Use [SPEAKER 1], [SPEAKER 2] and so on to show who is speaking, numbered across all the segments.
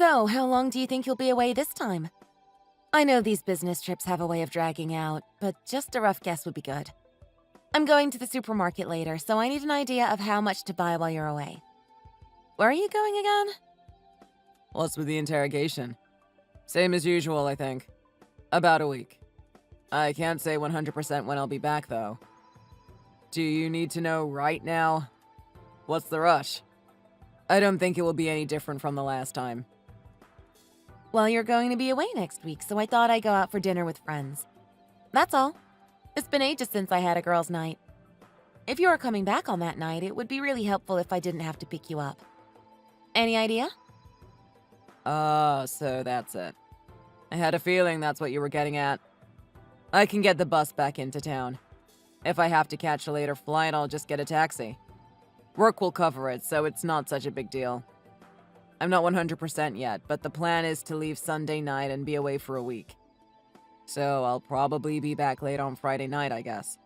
[SPEAKER 1] So, how long do you think you'll be away this time? I know these business trips have a way of dragging out, but just a rough guess would be good. I'm going to the supermarket later, so I need an idea of how much to buy while you're away. Where are you going again?
[SPEAKER 2] What's with the interrogation? Same as usual, I think. About a week. I can't say 100% when I'll be back, though. Do you need to know right now? What's the rush? I don't think it will be any different from the last time.
[SPEAKER 1] Well, you're going to be away next week, so I thought I'd go out for dinner with friends. That's all. It's been ages since I had a girls' night. If you are coming back on that night, it would be really helpful if I didn't have to pick you up. Any idea?
[SPEAKER 2] So that's it. I had a feeling that's what you were getting at. I can get the bus back into town. If I have to catch a later flight, I'll just get a taxi. Work will cover it, so it's not such a big deal. I'm not 100% yet, but the plan is to leave Sunday night and be away for a week. So I'll probably be back late on Friday night, I guess.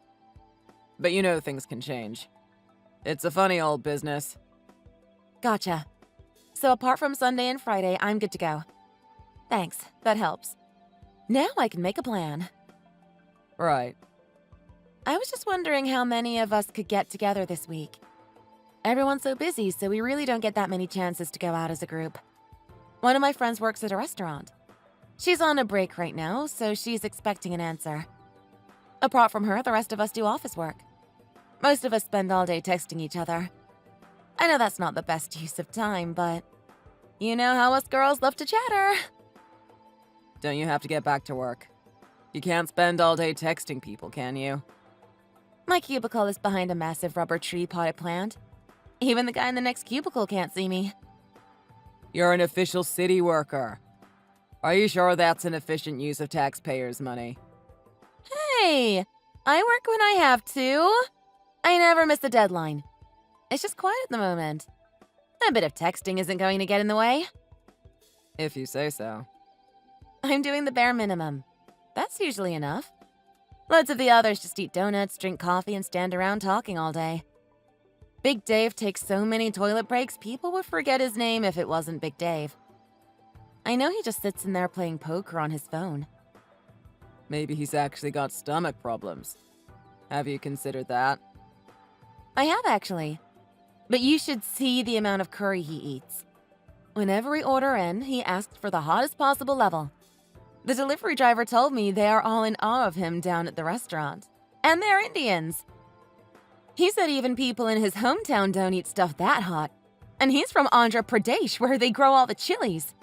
[SPEAKER 2] But you know things can change. It's a funny old business.
[SPEAKER 1] Gotcha. So apart from Sunday and Friday, I'm good to go. Thanks, that helps. Now I can make a plan.
[SPEAKER 2] Right.
[SPEAKER 1] I was just wondering how many of us could get together this week. Everyone's so busy, so we really don't get that many chances to go out as a group. One of my friends works at a restaurant. She's on a break right now, so she's expecting an answer. Apart from her, the rest of us do office work. Most of us spend all day texting each other. I know that's not the best use of time, but you know how us girls love to chatter.
[SPEAKER 2] Don't you have to get back to work? You can't spend all day texting people, can you?
[SPEAKER 1] My cubicle is behind a massive rubber tree potted plant. Even the guy in the next cubicle can't see me.
[SPEAKER 2] You're an official city worker. Are you sure that's an efficient use of taxpayers' money?
[SPEAKER 1] Hey, I work when I have to. I never miss a deadline. It's just quiet at the moment. A bit of texting isn't going to get in the way.
[SPEAKER 2] If you say so.
[SPEAKER 1] I'm doing the bare minimum. That's usually enough. Loads of the others just eat donuts, drink coffee, and stand around talking all day. Big Dave takes so many toilet breaks, people would forget his name if it wasn't Big Dave. I know he just sits in there playing poker on his phone.
[SPEAKER 2] Maybe he's actually got stomach problems. Have you considered that?
[SPEAKER 1] I have, actually. But you should see the amount of curry he eats. Whenever we order in, he asks for the hottest possible level. The delivery driver told me they are all in awe of him down at the restaurant. And they're Indians. He said even people in his hometown don't eat stuff that hot. And he's from Andhra Pradesh, where they grow all the chilies.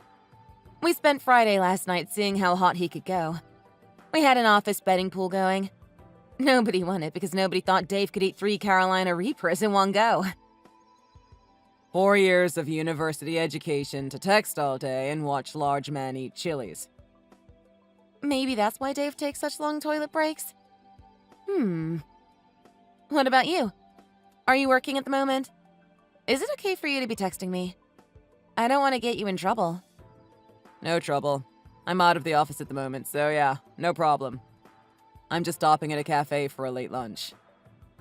[SPEAKER 1] We spent Friday last night seeing how hot he could go. We had an office betting pool going. Nobody won it because nobody thought Dave could eat 3 Carolina Reapers in one go.
[SPEAKER 2] 4 years of university education to text all day and watch large men eat chilies.
[SPEAKER 1] Maybe that's why Dave takes such long toilet breaks? What about you? Are you working at the moment? Is it okay for you to be texting me? I don't want to get you in trouble.
[SPEAKER 2] No trouble. I'm out of the office at the moment, so yeah, no problem. I'm just stopping at a cafe for a late lunch.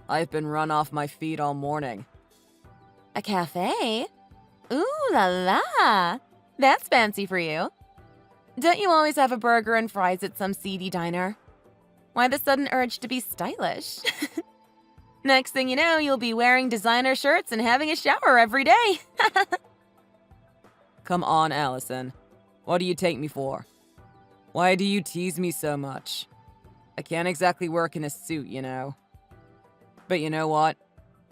[SPEAKER 2] I've been run off my feet all morning.
[SPEAKER 1] A cafe? Ooh la la! That's fancy for you. Don't you always have a burger and fries at some seedy diner? Why the sudden urge to be stylish? Next thing you know, you'll be wearing designer shirts and having a shower every day.
[SPEAKER 2] Come on, Allison. What do you take me for? Why do you tease me so much? I can't exactly work in a suit, you know. But you know what?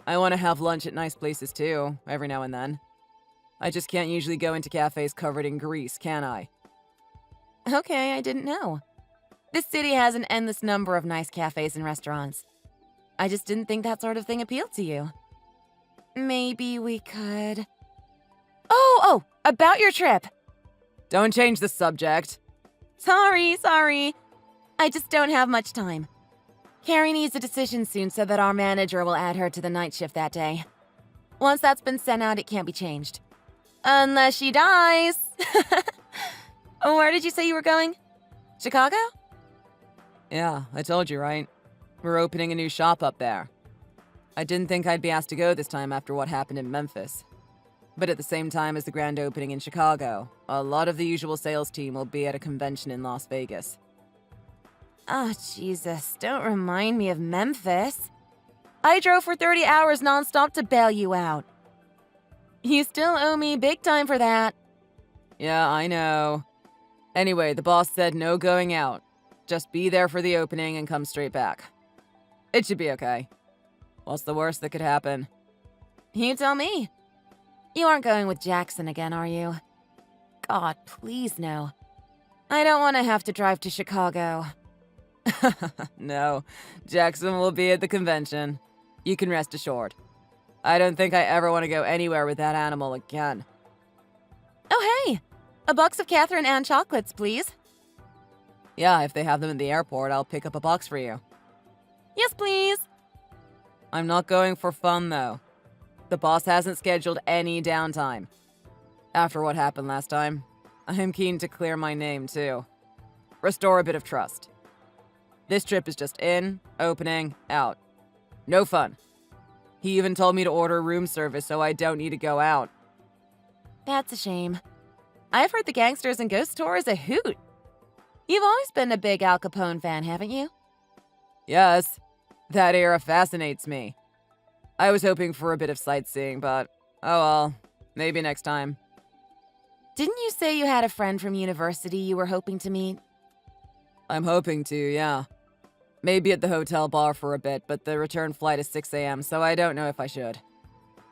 [SPEAKER 2] I want to have lunch at nice places too, every now and then. I just can't usually go into cafes covered in grease, can I?
[SPEAKER 1] Okay, I didn't know. This city has an endless number of nice cafes and restaurants. I just didn't think that sort of thing appealed to you. Maybe we could... Oh, about your trip.
[SPEAKER 2] Don't change the subject.
[SPEAKER 1] Sorry. I just don't have much time. Carrie needs a decision soon so that our manager will add her to the night shift that day. Once that's been sent out, it can't be changed. Unless she dies. Where did you say you were going? Chicago?
[SPEAKER 2] Yeah, I told you, right? We're opening a new shop up there. I didn't think I'd be asked to go this time after what happened in Memphis. But at the same time as the grand opening in Chicago, a lot of the usual sales team will be at a convention in Las Vegas.
[SPEAKER 1] Oh, Jesus, don't remind me of Memphis. I drove for 30 hours nonstop to bail you out. You still owe me big time for that.
[SPEAKER 2] Yeah, I know. Anyway, the boss said no going out. Just be there for the opening and come straight back. It should be okay. What's the worst that could happen?
[SPEAKER 1] You tell me. You aren't going with Jackson again, are you? God, please no. I don't want to have to drive to Chicago.
[SPEAKER 2] No, Jackson will be at the convention. You can rest assured. I don't think I ever want to go anywhere with that animal again.
[SPEAKER 1] Oh, hey! A box of Catherine Ann chocolates, please.
[SPEAKER 2] Yeah, if they have them at the airport, I'll pick up a box for you.
[SPEAKER 1] Yes, please.
[SPEAKER 2] I'm not going for fun, though. The boss hasn't scheduled any downtime. After what happened last time, I am keen to clear my name, too. Restore a bit of trust. This trip is just in, opening, out. No fun. He even told me to order room service so I don't need to go out.
[SPEAKER 1] That's a shame. I've heard the Gangsters and Ghost Tour is a hoot. You've always been a big Al Capone fan, haven't you?
[SPEAKER 2] Yes, that era fascinates me. I was hoping for a bit of sightseeing, but oh well, maybe next time.
[SPEAKER 1] Didn't you say you had a friend from university you were hoping to meet?
[SPEAKER 2] I'm hoping to, yeah. Maybe at the hotel bar for a bit, but the return flight is 6 a.m., so I don't know if I should.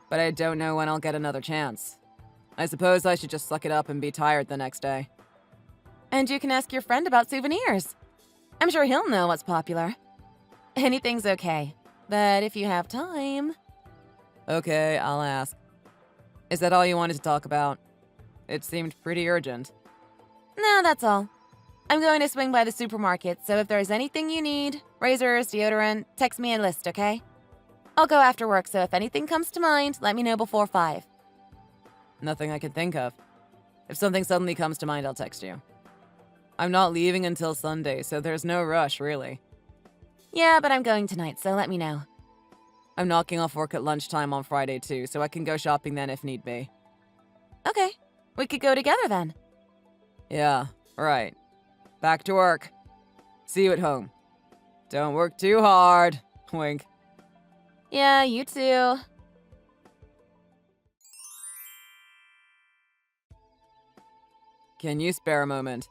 [SPEAKER 2] But I don't know when I'll get another chance. I suppose I should just suck it up and be tired the next day.
[SPEAKER 1] And you can ask your friend about souvenirs. I'm sure he'll know what's popular. Anything's okay, but if you have time...
[SPEAKER 2] Okay, I'll ask. Is that all you wanted to talk about? It seemed pretty urgent.
[SPEAKER 1] No, that's all. I'm going to swing by the supermarket, so if there's anything you need, razors, deodorant, text me a list, okay? I'll go after work, so if anything comes to mind, let me know before 5.
[SPEAKER 2] Nothing I can think of. If something suddenly comes to mind, I'll text you. I'm not leaving until Sunday, so there's no rush, really.
[SPEAKER 1] Yeah, but I'm going tonight, so let me know.
[SPEAKER 2] I'm knocking off work at lunchtime on Friday, too, so I can go shopping then if need be.
[SPEAKER 1] Okay, we could go together then.
[SPEAKER 2] Yeah, right. Back to work. See you at home. Don't work too hard. Wink.
[SPEAKER 1] Yeah, you too.
[SPEAKER 2] Can you spare a moment?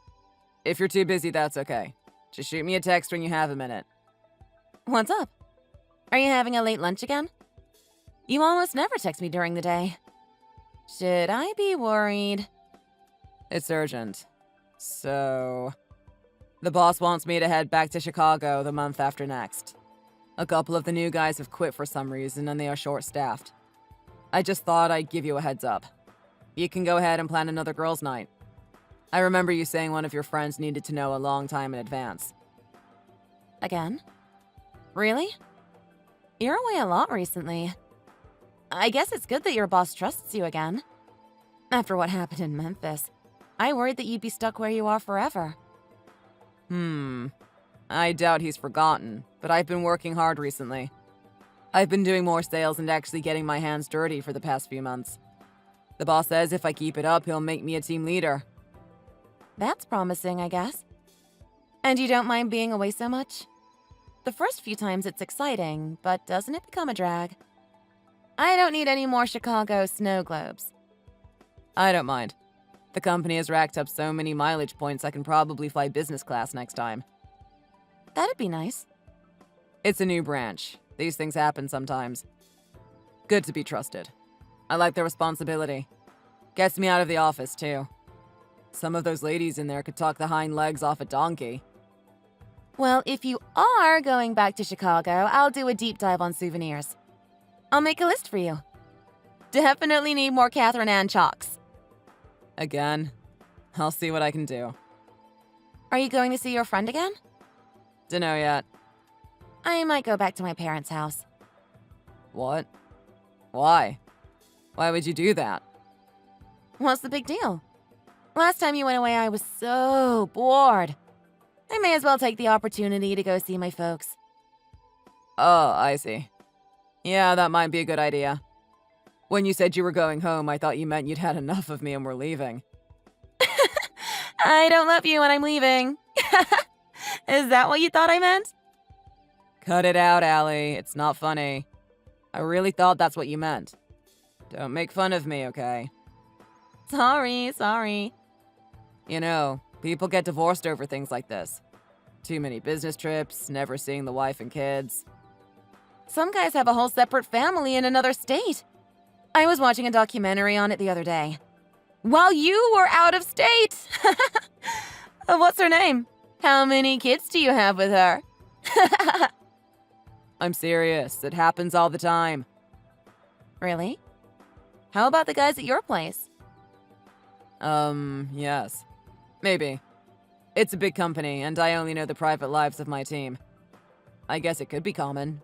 [SPEAKER 2] If you're too busy, that's okay. Just shoot me a text when you have a minute.
[SPEAKER 1] What's up? Are you having a late lunch again? You almost never text me during the day. Should I be worried?
[SPEAKER 2] It's urgent. So... The boss wants me to head back to Chicago the month after next. A couple of the new guys have quit for some reason and they are short-staffed. I just thought I'd give you a heads up. You can go ahead and plan another girls' night. I remember you saying one of your friends needed to know a long time in advance.
[SPEAKER 1] Again? Really? You're away a lot recently. I guess it's good that your boss trusts you again. After what happened in Memphis, I worried that you'd be stuck where you are forever.
[SPEAKER 2] I doubt he's forgotten, but I've been working hard recently. I've been doing more sales and actually getting my hands dirty for the past few months. The boss says if I keep it up, he'll make me a team leader.
[SPEAKER 1] That's promising, I guess. And you don't mind being away so much? The first few times it's exciting, but doesn't it become a drag? I don't need any more Chicago snow globes.
[SPEAKER 2] I don't mind. The company has racked up so many mileage points I can probably fly business class next time.
[SPEAKER 1] That'd be nice.
[SPEAKER 2] It's a new branch. These things happen sometimes. Good to be trusted. I like the responsibility. Gets me out of the office, too. Some of those ladies in there could talk the hind legs off a donkey.
[SPEAKER 1] Well, if you are going back to Chicago, I'll do a deep dive on souvenirs. I'll make a list for you. Definitely need more Catherine Ann chalks.
[SPEAKER 2] Again? I'll see what I can do.
[SPEAKER 1] Are you going to see your friend again?
[SPEAKER 2] Dunno yet.
[SPEAKER 1] I might go back to my parents' house.
[SPEAKER 2] What? Why? Why would you do that?
[SPEAKER 1] What's the big deal? Last time you went away, I was so bored. I may as well take the opportunity to go see my folks.
[SPEAKER 2] Oh, I see. Yeah, that might be a good idea. When you said you were going home, I thought you meant you'd had enough of me and were leaving.
[SPEAKER 1] I don't love you and I'm leaving. Is that what you thought I meant?
[SPEAKER 2] Cut it out, Allie. It's not funny. I really thought that's what you meant. Don't make fun of me, okay?
[SPEAKER 1] Sorry.
[SPEAKER 2] You know, people get divorced over things like this. Too many business trips, never seeing the wife and kids.
[SPEAKER 1] Some guys have a whole separate family in another state. I was watching a documentary on it the other day. While you were out of state! What's her name? How many kids do you have with her?
[SPEAKER 2] I'm serious. It happens all the time.
[SPEAKER 1] Really? How about the guys at your place?
[SPEAKER 2] Yes. Maybe. It's a big company, and I only know the private lives of my team. I guess it could be common.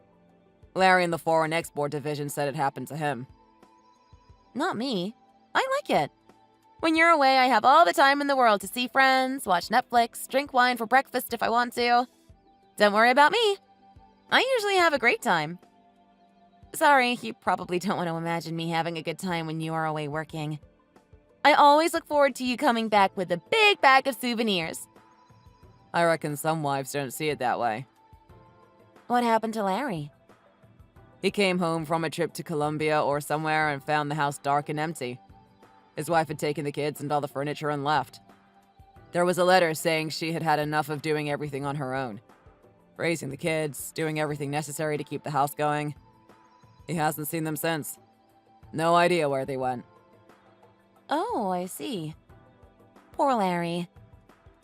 [SPEAKER 2] Larry in the foreign export division said it happened to him.
[SPEAKER 1] Not me. I like it. When you're away, I have all the time in the world to see friends, watch Netflix, drink wine for breakfast if I want to. Don't worry about me. I usually have a great time. Sorry, you probably don't want to imagine me having a good time when you are away working. I always look forward to you coming back with a big bag of souvenirs.
[SPEAKER 2] I reckon some wives don't see it that way.
[SPEAKER 1] What happened to Larry?
[SPEAKER 2] He came home from a trip to Colombia or somewhere and found the house dark and empty. His wife had taken the kids and all the furniture and left. There was a letter saying she had had enough of doing everything on her own. Raising the kids, doing everything necessary to keep the house going. He hasn't seen them since. No idea where they went.
[SPEAKER 1] Oh, I see. Poor Larry.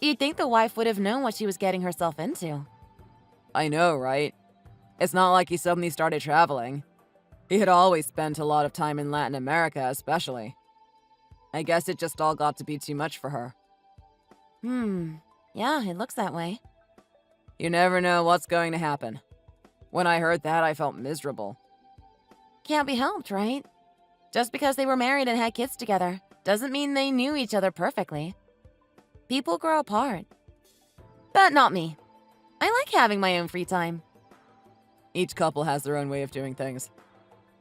[SPEAKER 1] You'd think the wife would have known what she was getting herself into.
[SPEAKER 2] I know, right? It's not like he suddenly started traveling. He had always spent a lot of time in Latin America, especially. I guess it just all got to be too much for her.
[SPEAKER 1] Yeah, it looks that way.
[SPEAKER 2] You never know what's going to happen. When I heard that, I felt miserable.
[SPEAKER 1] Can't be helped, right? Just because they were married and had kids together doesn't mean they knew each other perfectly. People grow apart. But not me. I like having my own free time.
[SPEAKER 2] Each couple has their own way of doing things.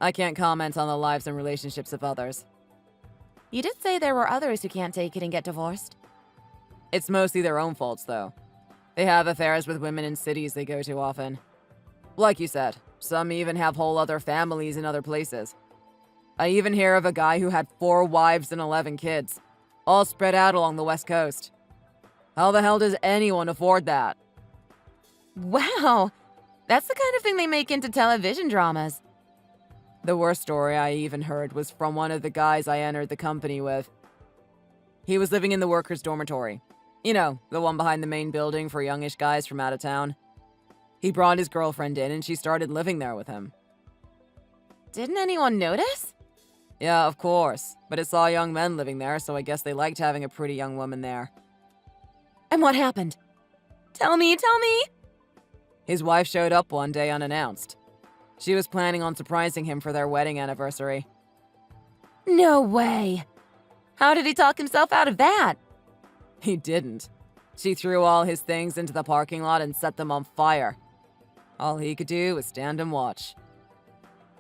[SPEAKER 2] I can't comment on the lives and relationships of others.
[SPEAKER 1] You did say there were others who can't take it and get divorced.
[SPEAKER 2] It's mostly their own faults, though. They have affairs with women in cities they go to often. Like you said, some even have whole other families in other places. I even hear of a guy who had 4 wives and 11 kids, all spread out along the West Coast. How the hell does anyone afford that?
[SPEAKER 1] Wow, that's the kind of thing they make into television dramas.
[SPEAKER 2] The worst story I even heard was from one of the guys I entered the company with. He was living in the workers' dormitory. You know, the one behind the main building for youngish guys from out of town. He brought his girlfriend in and she started living there with him.
[SPEAKER 1] Didn't anyone notice?
[SPEAKER 2] Yeah, of course. But it saw young men living there, so I guess they liked having a pretty young woman there.
[SPEAKER 1] And what happened? Tell me!
[SPEAKER 2] His wife showed up one day unannounced. She was planning on surprising him for their wedding anniversary.
[SPEAKER 1] No way! How did he talk himself out of that?
[SPEAKER 2] He didn't. She threw all his things into the parking lot and set them on fire. All he could do was stand and watch.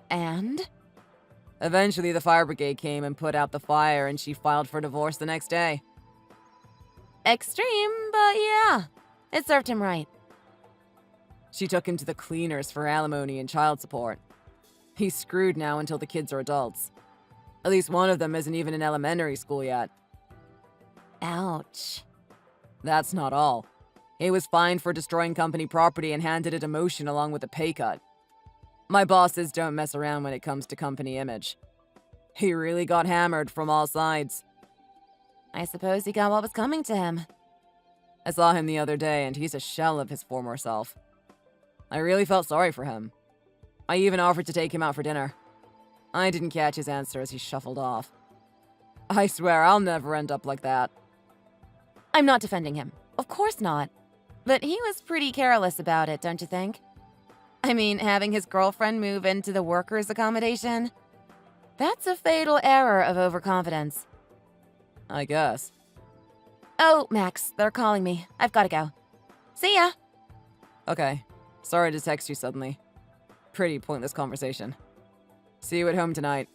[SPEAKER 1] And?
[SPEAKER 2] Eventually, the fire brigade came and put out the fire, and she filed for divorce the next day.
[SPEAKER 1] Extreme, but yeah, it served him right.
[SPEAKER 2] She took him to the cleaners for alimony and child support. He's screwed now until the kids are adults. At least one of them isn't even in elementary school yet.
[SPEAKER 1] Ouch.
[SPEAKER 2] That's not all. He was fined for destroying company property and handed a demotion along with a pay cut. My bosses don't mess around when it comes to company image. He really got hammered from all sides.
[SPEAKER 1] I suppose he got what was coming to him.
[SPEAKER 2] I saw him the other day and he's a shell of his former self. I really felt sorry for him. I even offered to take him out for dinner. I didn't catch his answer as he shuffled off. I swear I'll never end up like that.
[SPEAKER 1] I'm not defending him. Of course not. But he was pretty careless about it, don't you think? I mean, having his girlfriend move into the workers' accommodation? That's a fatal error of overconfidence.
[SPEAKER 2] I guess.
[SPEAKER 1] Oh, Max, they're calling me. I've got to go. See ya!
[SPEAKER 2] Okay. Sorry to text you suddenly. Pretty pointless conversation. See you at home tonight.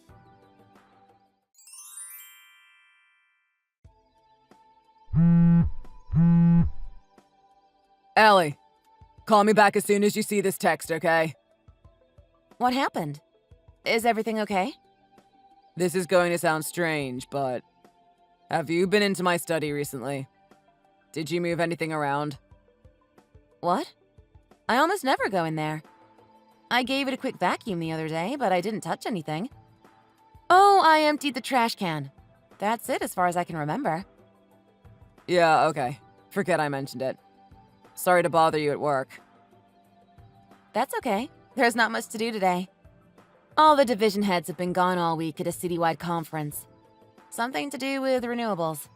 [SPEAKER 2] Allie, call me back as soon as you see this text, okay?
[SPEAKER 1] What happened? Is everything okay?
[SPEAKER 2] This is going to sound strange, but have you been into my study recently? Did you move anything around?
[SPEAKER 1] What? I almost never go in there. I gave it a quick vacuum the other day, but I didn't touch anything. Oh, I emptied the trash can. That's it as far as I can remember.
[SPEAKER 2] Yeah, okay. Forget I mentioned it. Sorry to bother you at work.
[SPEAKER 1] That's okay. There's not much to do today. All the division heads have been gone all week at a citywide conference. Something to do with renewables.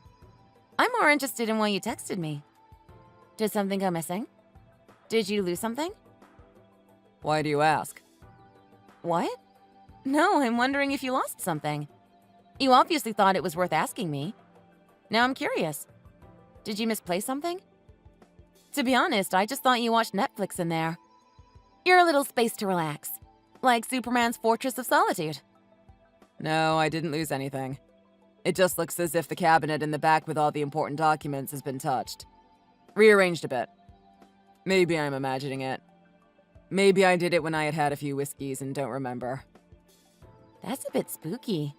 [SPEAKER 1] I'm more interested in why you texted me. Did something go missing? Did you lose something?
[SPEAKER 2] Why do you ask?
[SPEAKER 1] What? No, I'm wondering if you lost something. You obviously thought it was worth asking me. Now I'm curious. Did you misplace something? To be honest, I just thought you watched Netflix in there. You're a little space to relax. Like Superman's Fortress of Solitude.
[SPEAKER 2] No, I didn't lose anything. It just looks as if the cabinet in the back with all the important documents has been touched. Rearranged a bit. Maybe I'm imagining it. Maybe I did it when I had had a few whiskeys and don't remember.
[SPEAKER 1] That's a bit spooky.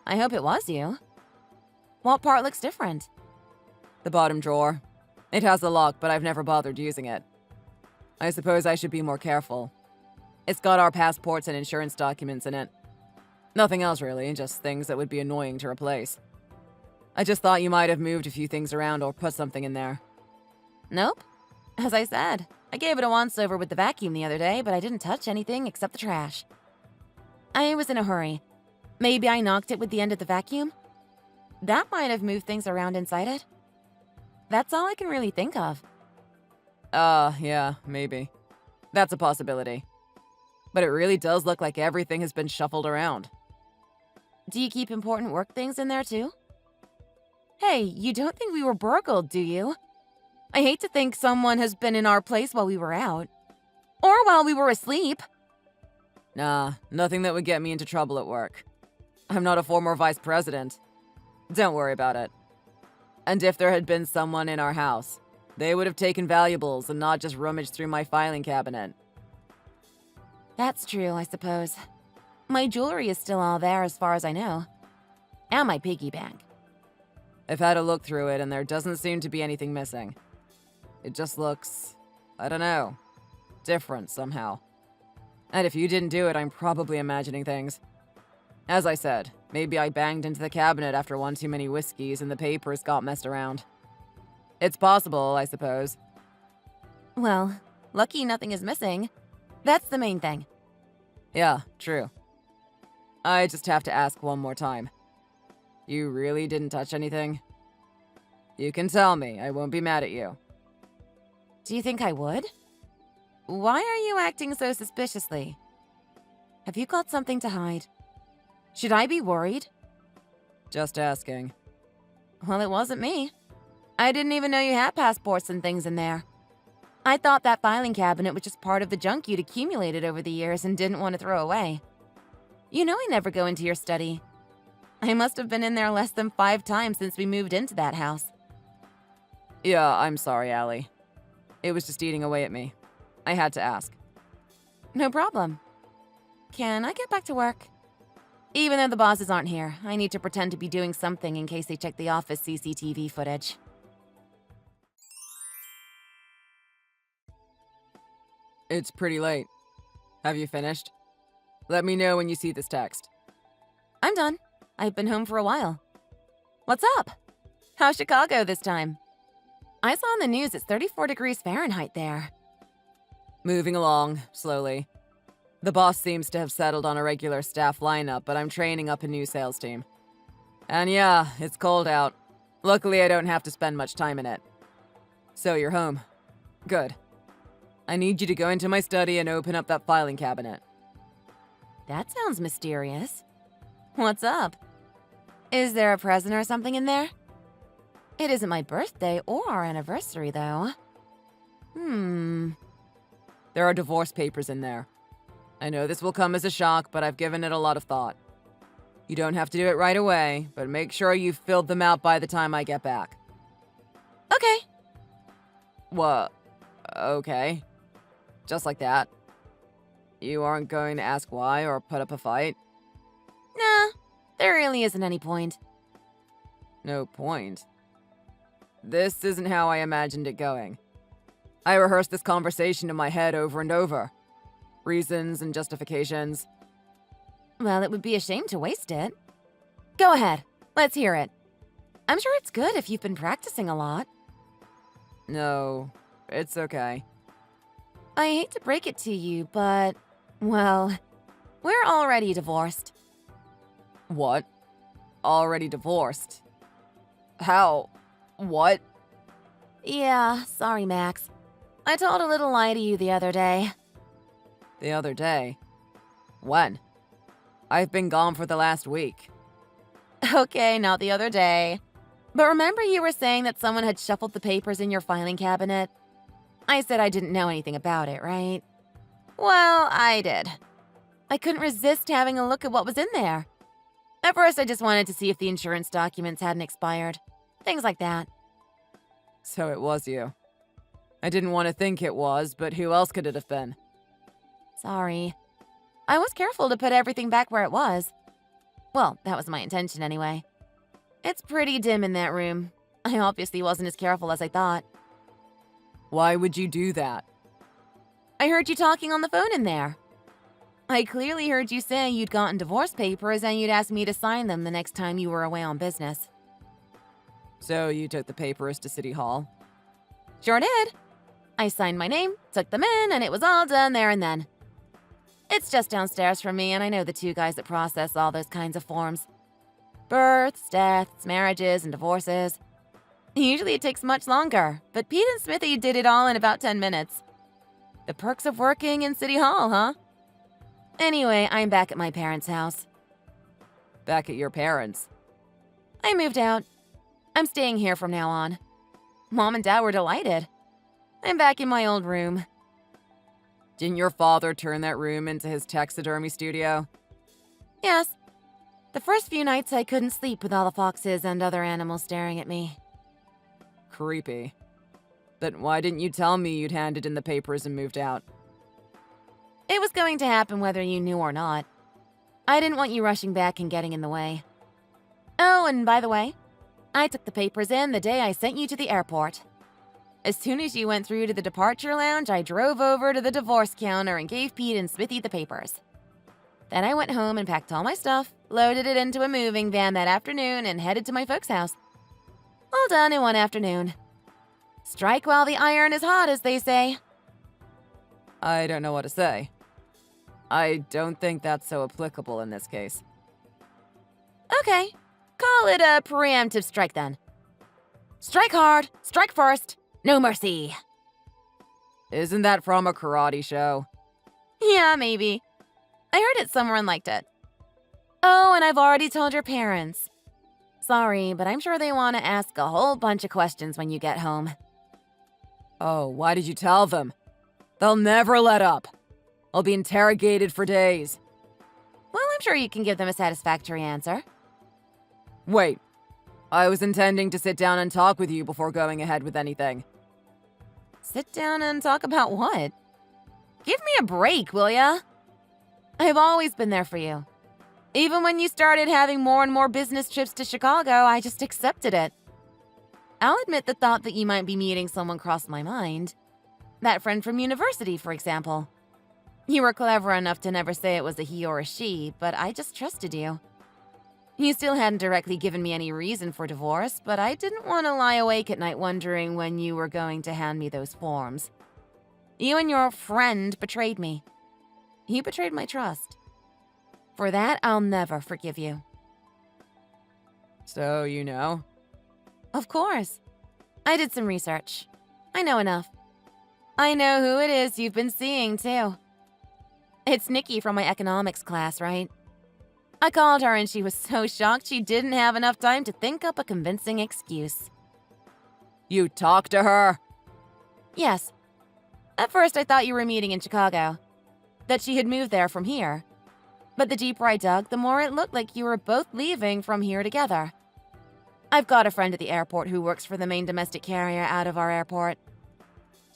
[SPEAKER 1] I hope it was you. What part looks different?
[SPEAKER 2] The bottom drawer. It has a lock, but I've never bothered using it. I suppose I should be more careful. It's got our passports and insurance documents in it. Nothing else really, just things that would be annoying to replace. I just thought you might have moved a few things around or put something in there.
[SPEAKER 1] Nope. As I said, I gave it a once-over with the vacuum the other day, but I didn't touch anything except the trash. I was in a hurry. Maybe I knocked it with the end of the vacuum? That might have moved things around inside it. That's all I can really think of.
[SPEAKER 2] Yeah, maybe. That's a possibility. But it really does look like everything has been shuffled around.
[SPEAKER 1] Do you keep important work things in there too? Hey, you don't think we were burgled, do you? I hate to think someone has been in our place while we were out. Or while we were asleep.
[SPEAKER 2] Nah, nothing that would get me into trouble at work. I'm not a former vice president. Don't worry about it. And if there had been someone in our house, they would have taken valuables and not just rummaged through my filing cabinet.
[SPEAKER 1] That's true, I suppose. My jewelry is still all there as far as I know. And my piggy bank.
[SPEAKER 2] I've had a look through it and there doesn't seem to be anything missing. It just looks, I don't know, different somehow. And if you didn't do it, I'm probably imagining things. As I said, maybe I banged into the cabinet after one too many whiskeys and the papers got messed around. It's possible, I suppose.
[SPEAKER 1] Well, lucky nothing is missing. That's the main thing.
[SPEAKER 2] Yeah, true. I just have to ask one more time. You really didn't touch anything? You can tell me, I won't be mad at you.
[SPEAKER 1] Do you think I would? Why are you acting so suspiciously? Have you got something to hide? Should I be worried?
[SPEAKER 2] Just asking.
[SPEAKER 1] Well, it wasn't me. I didn't even know you had passports and things in there. I thought that filing cabinet was just part of the junk you'd accumulated over the years and didn't want to throw away. You know I never go into your study. I must have been in there less than 5 times since we moved into that house.
[SPEAKER 2] Yeah, I'm sorry, Allie. It was just eating away at me. I had to ask.
[SPEAKER 1] No problem. Can I get back to work? Even though the bosses aren't here, I need to pretend to be doing something in case they check the office CCTV footage.
[SPEAKER 2] It's pretty late. Have you finished? Let me know when you see this text.
[SPEAKER 1] I'm done. I've been home for a while. What's up? How's Chicago this time? I saw on the news it's 34 degrees Fahrenheit there.
[SPEAKER 2] Moving along, slowly. The boss seems to have settled on a regular staff lineup, but I'm training up a new sales team. And yeah, it's cold out. Luckily, I don't have to spend much time in it. So you're home. Good. I need you to go into my study and open up that filing cabinet.
[SPEAKER 1] That sounds mysterious. What's up? Is there a present or something in there? It isn't my birthday or our anniversary, though.
[SPEAKER 2] There are divorce papers in there. I know this will come as a shock, but I've given it a lot of thought. You don't have to do it right away, but make sure you've filled them out by the time I get back.
[SPEAKER 1] Okay.
[SPEAKER 2] What? Okay. Just like that. You aren't going to ask why or put up a fight?
[SPEAKER 1] Nah, there really isn't any point.
[SPEAKER 2] No point. This isn't how I imagined it going. I rehearsed this conversation in my head over and over. Reasons and justifications.
[SPEAKER 1] Well, it would be a shame to waste it. Go ahead, let's hear it. I'm sure it's good if you've been practicing a lot.
[SPEAKER 2] No, it's okay.
[SPEAKER 1] I hate to break it to you, but, well, we're already divorced.
[SPEAKER 2] What? Already divorced? How? What?
[SPEAKER 1] Yeah, sorry, Max. I told a little lie to you the other day.
[SPEAKER 2] The other day? When? I've been gone for the last week.
[SPEAKER 1] Okay, not the other day. But remember you were saying that someone had shuffled the papers in your filing cabinet? I said I didn't know anything about it, right? Well, I did. I couldn't resist having a look at what was in there. At first, I just wanted to see if the insurance documents hadn't expired. Things like that.
[SPEAKER 2] So it was you. I didn't want to think it was, but who else could it have been?
[SPEAKER 1] Sorry. I was careful to put everything back where it was. Well, that was my intention anyway. It's pretty dim in that room. I obviously wasn't as careful as I thought.
[SPEAKER 2] Why would you do that?
[SPEAKER 1] I heard you talking on the phone in there. I clearly heard you say you'd gotten divorce papers and you'd ask me to sign them the next time you were away on business.
[SPEAKER 2] So you took the papers to City Hall?
[SPEAKER 1] Sure did. I signed my name, took them in, and it was all done there and then. It's just downstairs from me, and I know the two guys that process all those kinds of forms. Births, deaths, marriages, and divorces. Usually it takes much longer, but Pete and Smithy did it all in about 10 minutes. The perks of working in City Hall, huh? Anyway, I'm back at my parents' house.
[SPEAKER 2] Back at your parents'?
[SPEAKER 1] I moved out. I'm staying here from now on. Mom and Dad were delighted. I'm back in my old room.
[SPEAKER 2] Didn't your father turn that room into his taxidermy studio?
[SPEAKER 1] Yes. The first few nights I couldn't sleep with all the foxes and other animals staring at me.
[SPEAKER 2] Creepy. But why didn't you tell me you'd handed in the papers and moved out?
[SPEAKER 1] It was going to happen whether you knew or not. I didn't want you rushing back and getting in the way. Oh, and by the way, I took the papers in the day I sent you to the airport. As soon as you went through to the departure lounge, I drove over to the divorce counter and gave Pete and Smithy the papers. Then I went home and packed all my stuff, loaded it into a moving van that afternoon, and headed to my folks' house. All done in one afternoon. Strike while the iron is hot, as they say.
[SPEAKER 2] I don't know what to say. I don't think that's so applicable in this case.
[SPEAKER 1] Okay, call it a preemptive strike then. Strike hard, strike first, no mercy.
[SPEAKER 2] Isn't that from a karate show?
[SPEAKER 1] Yeah, maybe. I heard it somewhere and liked it. Oh, and I've already told your parents. Sorry, but I'm sure they want to ask a whole bunch of questions when you get home.
[SPEAKER 2] Oh, why did you tell them? They'll never let up. I'll be interrogated for days.
[SPEAKER 1] Well, I'm sure you can give them a satisfactory answer.
[SPEAKER 2] Wait. I was intending to sit down and talk with you before going ahead with anything.
[SPEAKER 1] Sit down and talk about what? Give me a break, will ya? I've always been there for you. Even when you started having more and more business trips to Chicago, I just accepted it. I'll admit the thought that you might be meeting someone crossed my mind. That friend from university, for example. You were clever enough to never say it was a he or a she, but I just trusted you. You still hadn't directly given me any reason for divorce, but I didn't want to lie awake at night wondering when you were going to hand me those forms. You and your friend betrayed me. You betrayed my trust. For that, I'll never forgive you.
[SPEAKER 2] So, you know?
[SPEAKER 1] Of course. I did some research. I know enough. I know who it is you've been seeing, too. It's Nikki from my economics class, right? I called her and she was so shocked she didn't have enough time to think up a convincing excuse.
[SPEAKER 2] You talked to her?
[SPEAKER 1] Yes. At first, I thought you were meeting in Chicago. That she had moved there from here. But the deeper I dug, the more it looked like you were both leaving from here together. I've got a friend at the airport who works for the main domestic carrier out of our airport.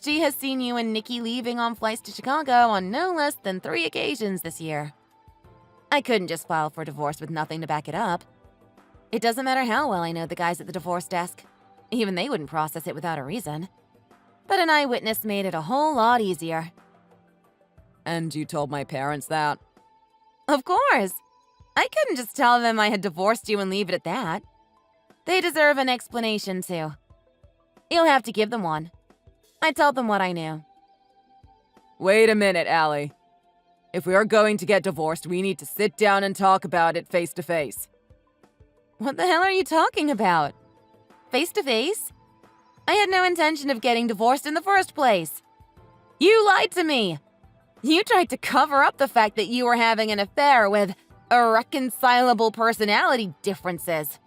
[SPEAKER 1] She has seen you and Nikki leaving on flights to Chicago on no less than 3 occasions this year. I couldn't just file for divorce with nothing to back it up. It doesn't matter how well I know the guys at the divorce desk. Even they wouldn't process it without a reason. But an eyewitness made it a whole lot easier.
[SPEAKER 2] And you told my parents that?
[SPEAKER 1] Of course. I couldn't just tell them I had divorced you and leave it at that. They deserve an explanation, too. You'll have to give them one. I told them what I knew.
[SPEAKER 2] Wait a minute, Allie. If we are going to get divorced, we need to sit down and talk about it face to face.
[SPEAKER 1] What the hell are you talking about? Face to face? I had no intention of getting divorced in the first place. You lied to me. You tried to cover up the fact that you were having an affair with irreconcilable personality differences.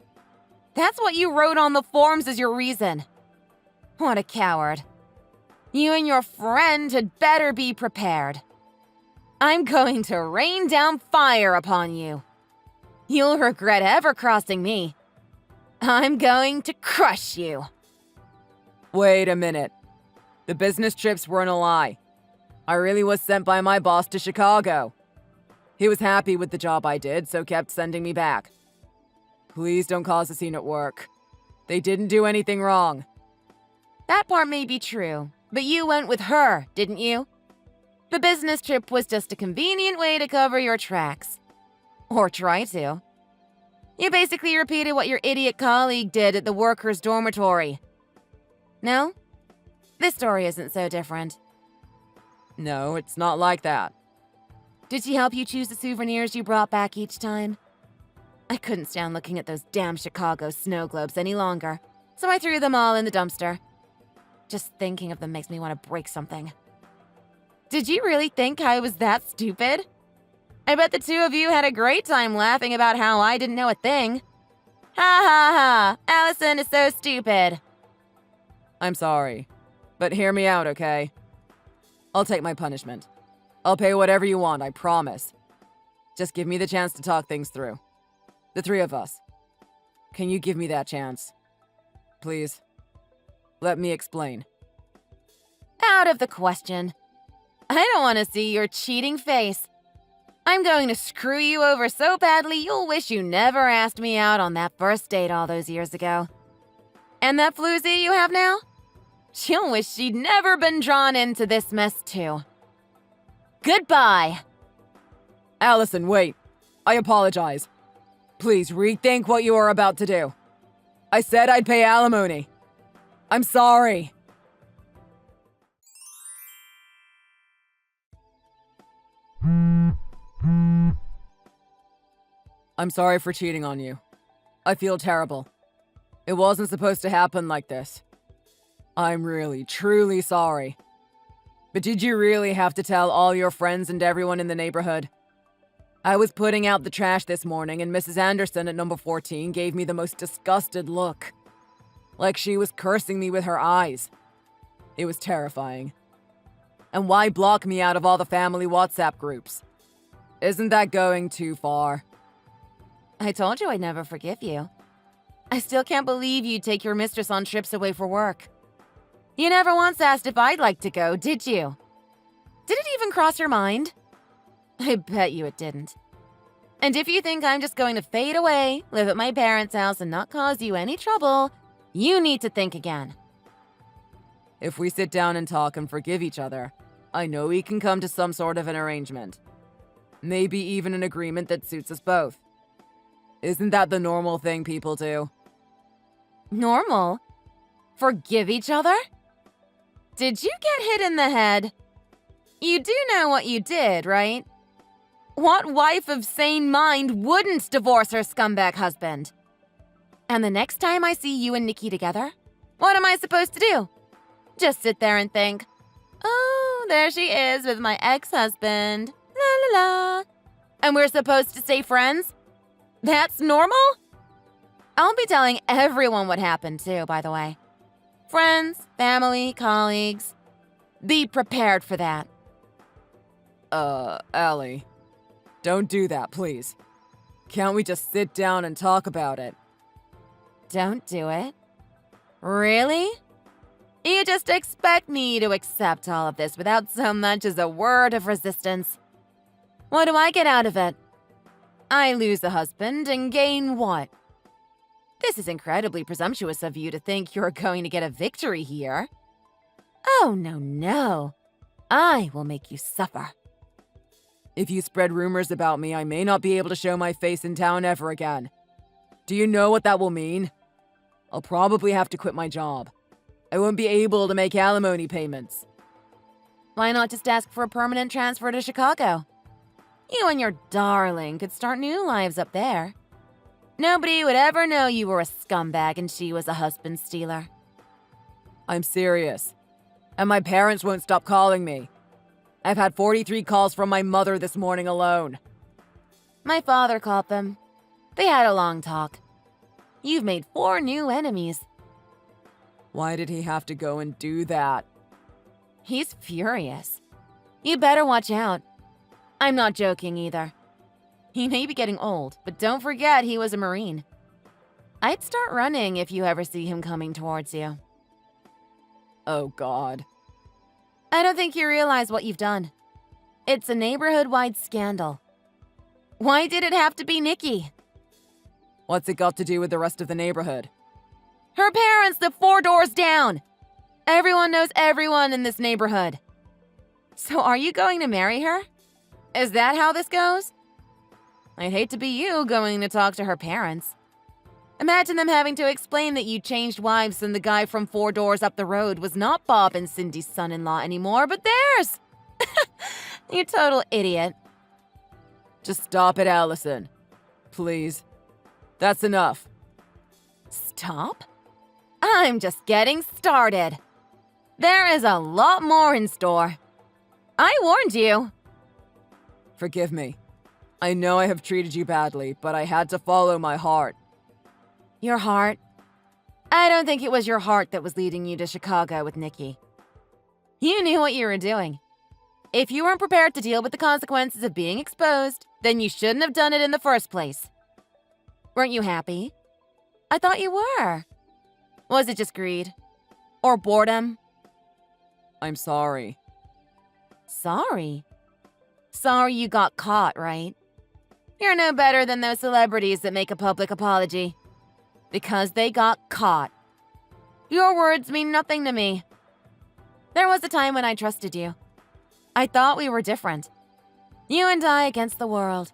[SPEAKER 1] That's what you wrote on the forms as your reason. What a coward. You and your friend had better be prepared. I'm going to rain down fire upon you. You'll regret ever crossing me. I'm going to crush you.
[SPEAKER 2] Wait a minute. The business trips weren't a lie. I really was sent by my boss to Chicago. He was happy with the job I did, so kept sending me back. Please don't cause a scene at work. They didn't do anything wrong.
[SPEAKER 1] That part may be true, but you went with her, didn't you? The business trip was just a convenient way to cover your tracks. Or try to. You basically repeated what your idiot colleague did at the workers' dormitory. No? This story isn't so different.
[SPEAKER 2] No, it's not like that.
[SPEAKER 1] Did she help you choose the souvenirs you brought back each time? I couldn't stand looking at those damn Chicago snow globes any longer, so I threw them all in the dumpster. Just thinking of them makes me want to break something. Did you really think I was that stupid? I bet the two of you had a great time laughing about how I didn't know a thing. Ha ha ha! Allison is so stupid.
[SPEAKER 2] I'm sorry, but hear me out, okay? I'll take my punishment. I'll pay whatever you want, I promise. Just give me the chance to talk things through. The three of us. Can you give me that chance? Please. Let me explain.
[SPEAKER 1] Out of the question. I don't want to see your cheating face. I'm going to screw you over so badly you'll wish you never asked me out on that first date all those years ago. And that floozy you have now? She'll wish she'd never been drawn into this mess too. Goodbye.
[SPEAKER 2] Allison, wait. I apologize. Please rethink what you are about to do. I said I'd pay alimony. I'm sorry. I'm sorry for cheating on you. I feel terrible. It wasn't supposed to happen like this. I'm really, truly sorry. But did you really have to tell all your friends and everyone in the neighborhood? I was putting out the trash this morning and Mrs. Anderson at number 14 gave me the most disgusted look. Like she was cursing me with her eyes. It was terrifying. And why block me out of all the family WhatsApp groups? Isn't that going too far?
[SPEAKER 1] I told you I'd never forgive you. I still can't believe you'd take your mistress on trips away for work. You never once asked if I'd like to go, did you? Did it even cross your mind? I bet you it didn't. And if you think I'm just going to fade away, live at my parents' house, and not cause you any trouble, you need to think again.
[SPEAKER 2] If we sit down and talk and forgive each other, I know we can come to some sort of an arrangement. Maybe even an agreement that suits us both. Isn't that the normal thing people do?
[SPEAKER 1] Normal? Forgive each other? Did you get hit in the head? You do know what you did, right? What wife of sane mind wouldn't divorce her scumbag husband? And the next time I see you and Nikki together, what am I supposed to do? Just sit there and think, oh, there she is with my ex-husband, la la la. And we're supposed to stay friends? That's normal? I'll be telling everyone what happened too, by the way. Friends, family, colleagues. Be prepared for that.
[SPEAKER 2] Allie. Don't do that, please. Can't we just sit down and talk about it?
[SPEAKER 1] Don't do it. Really? You just expect me to accept all of this without so much as a word of resistance. What do I get out of it? I lose a husband and gain what? This is incredibly presumptuous of you to think you're going to get a victory here. Oh, no, no. I will make you suffer.
[SPEAKER 2] If you spread rumors about me, I may not be able to show my face in town ever again. Do you know what that will mean? I'll probably have to quit my job. I won't be able to make alimony payments.
[SPEAKER 1] Why not just ask for a permanent transfer to Chicago? You and your darling could start new lives up there. Nobody would ever know you were a scumbag and she was a husband stealer.
[SPEAKER 2] I'm serious. And my parents won't stop calling me. I've had 43 calls from my mother this morning alone.
[SPEAKER 1] My father called them. They had a long talk. You've made 4 new enemies.
[SPEAKER 2] Why did he have to go and do that?
[SPEAKER 1] He's furious. You better watch out. I'm not joking either. He may be getting old, but don't forget he was a Marine. I'd start running if you ever see him coming towards you.
[SPEAKER 2] Oh, God.
[SPEAKER 1] I don't think you realize what you've done. It's a neighborhood-wide scandal. Why did it have to be Nikki?
[SPEAKER 2] What's it got to do with the rest of the neighborhood?
[SPEAKER 1] Her parents live 4 doors down. Everyone knows everyone in this neighborhood. So are you going to marry her? Is that how this goes? I'd hate to be you going to talk to her parents. Imagine them having to explain that you changed wives and the guy from 4 doors up the road was not Bob and Cindy's son-in-law anymore, but theirs. You total idiot.
[SPEAKER 2] Just stop it, Allison. Please. That's enough.
[SPEAKER 1] Stop? I'm just getting started. There is a lot more in store. I warned you.
[SPEAKER 2] Forgive me. I know I have treated you badly, but I had to follow my heart.
[SPEAKER 1] Your heart? I don't think it was your heart that was leading you to Chicago with Nikki. You knew what you were doing. If you weren't prepared to deal with the consequences of being exposed, then you shouldn't have done it in the first place. Weren't you happy? I thought you were. Was it just greed? Or boredom?
[SPEAKER 2] I'm sorry.
[SPEAKER 1] Sorry? Sorry you got caught, right? You're no better than those celebrities that make a public apology. Because they got caught. Your words mean nothing to me. There was a time when I trusted you. I thought we were different. You and I against the world.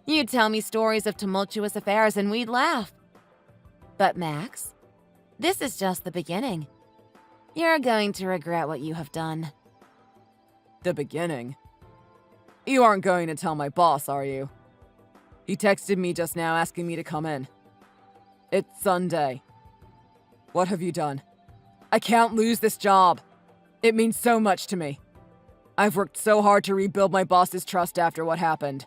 [SPEAKER 1] You'd tell me stories of tumultuous affairs and we'd laugh. But Max, this is just the beginning. You're going to regret what you have done.
[SPEAKER 2] The beginning? You aren't going to tell my boss, are you? He texted me just now asking me to come in. It's Sunday. What have you done? I can't lose this job. It means so much to me. I've worked so hard to rebuild my boss's trust after what happened.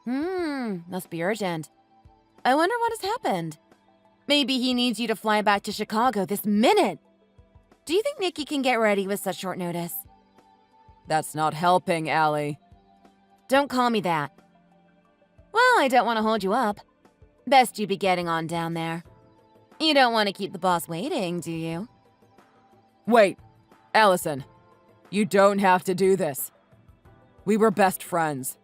[SPEAKER 1] Must be urgent. I wonder what has happened. Maybe he needs you to fly back to Chicago this minute. Do you think Nikki can get ready with such short notice?
[SPEAKER 2] That's not helping, Allie.
[SPEAKER 1] Don't call me that. Well, I don't want to hold you up. Best you be getting on down there. You don't want to keep the boss waiting, do you?
[SPEAKER 2] Wait, Allison. You don't have to do this. We were best friends.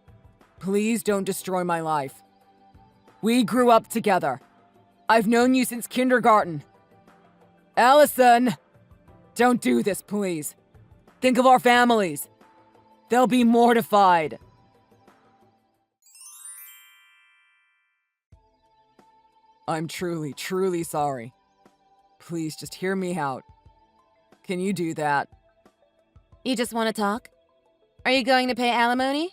[SPEAKER 2] Please don't destroy my life. We grew up together. I've known you since kindergarten. Allison! Don't do this, please. Think of our families. They'll be mortified. I'm truly, truly sorry. Please just hear me out. Can you do that?
[SPEAKER 1] You just want to talk? Are you going to pay alimony?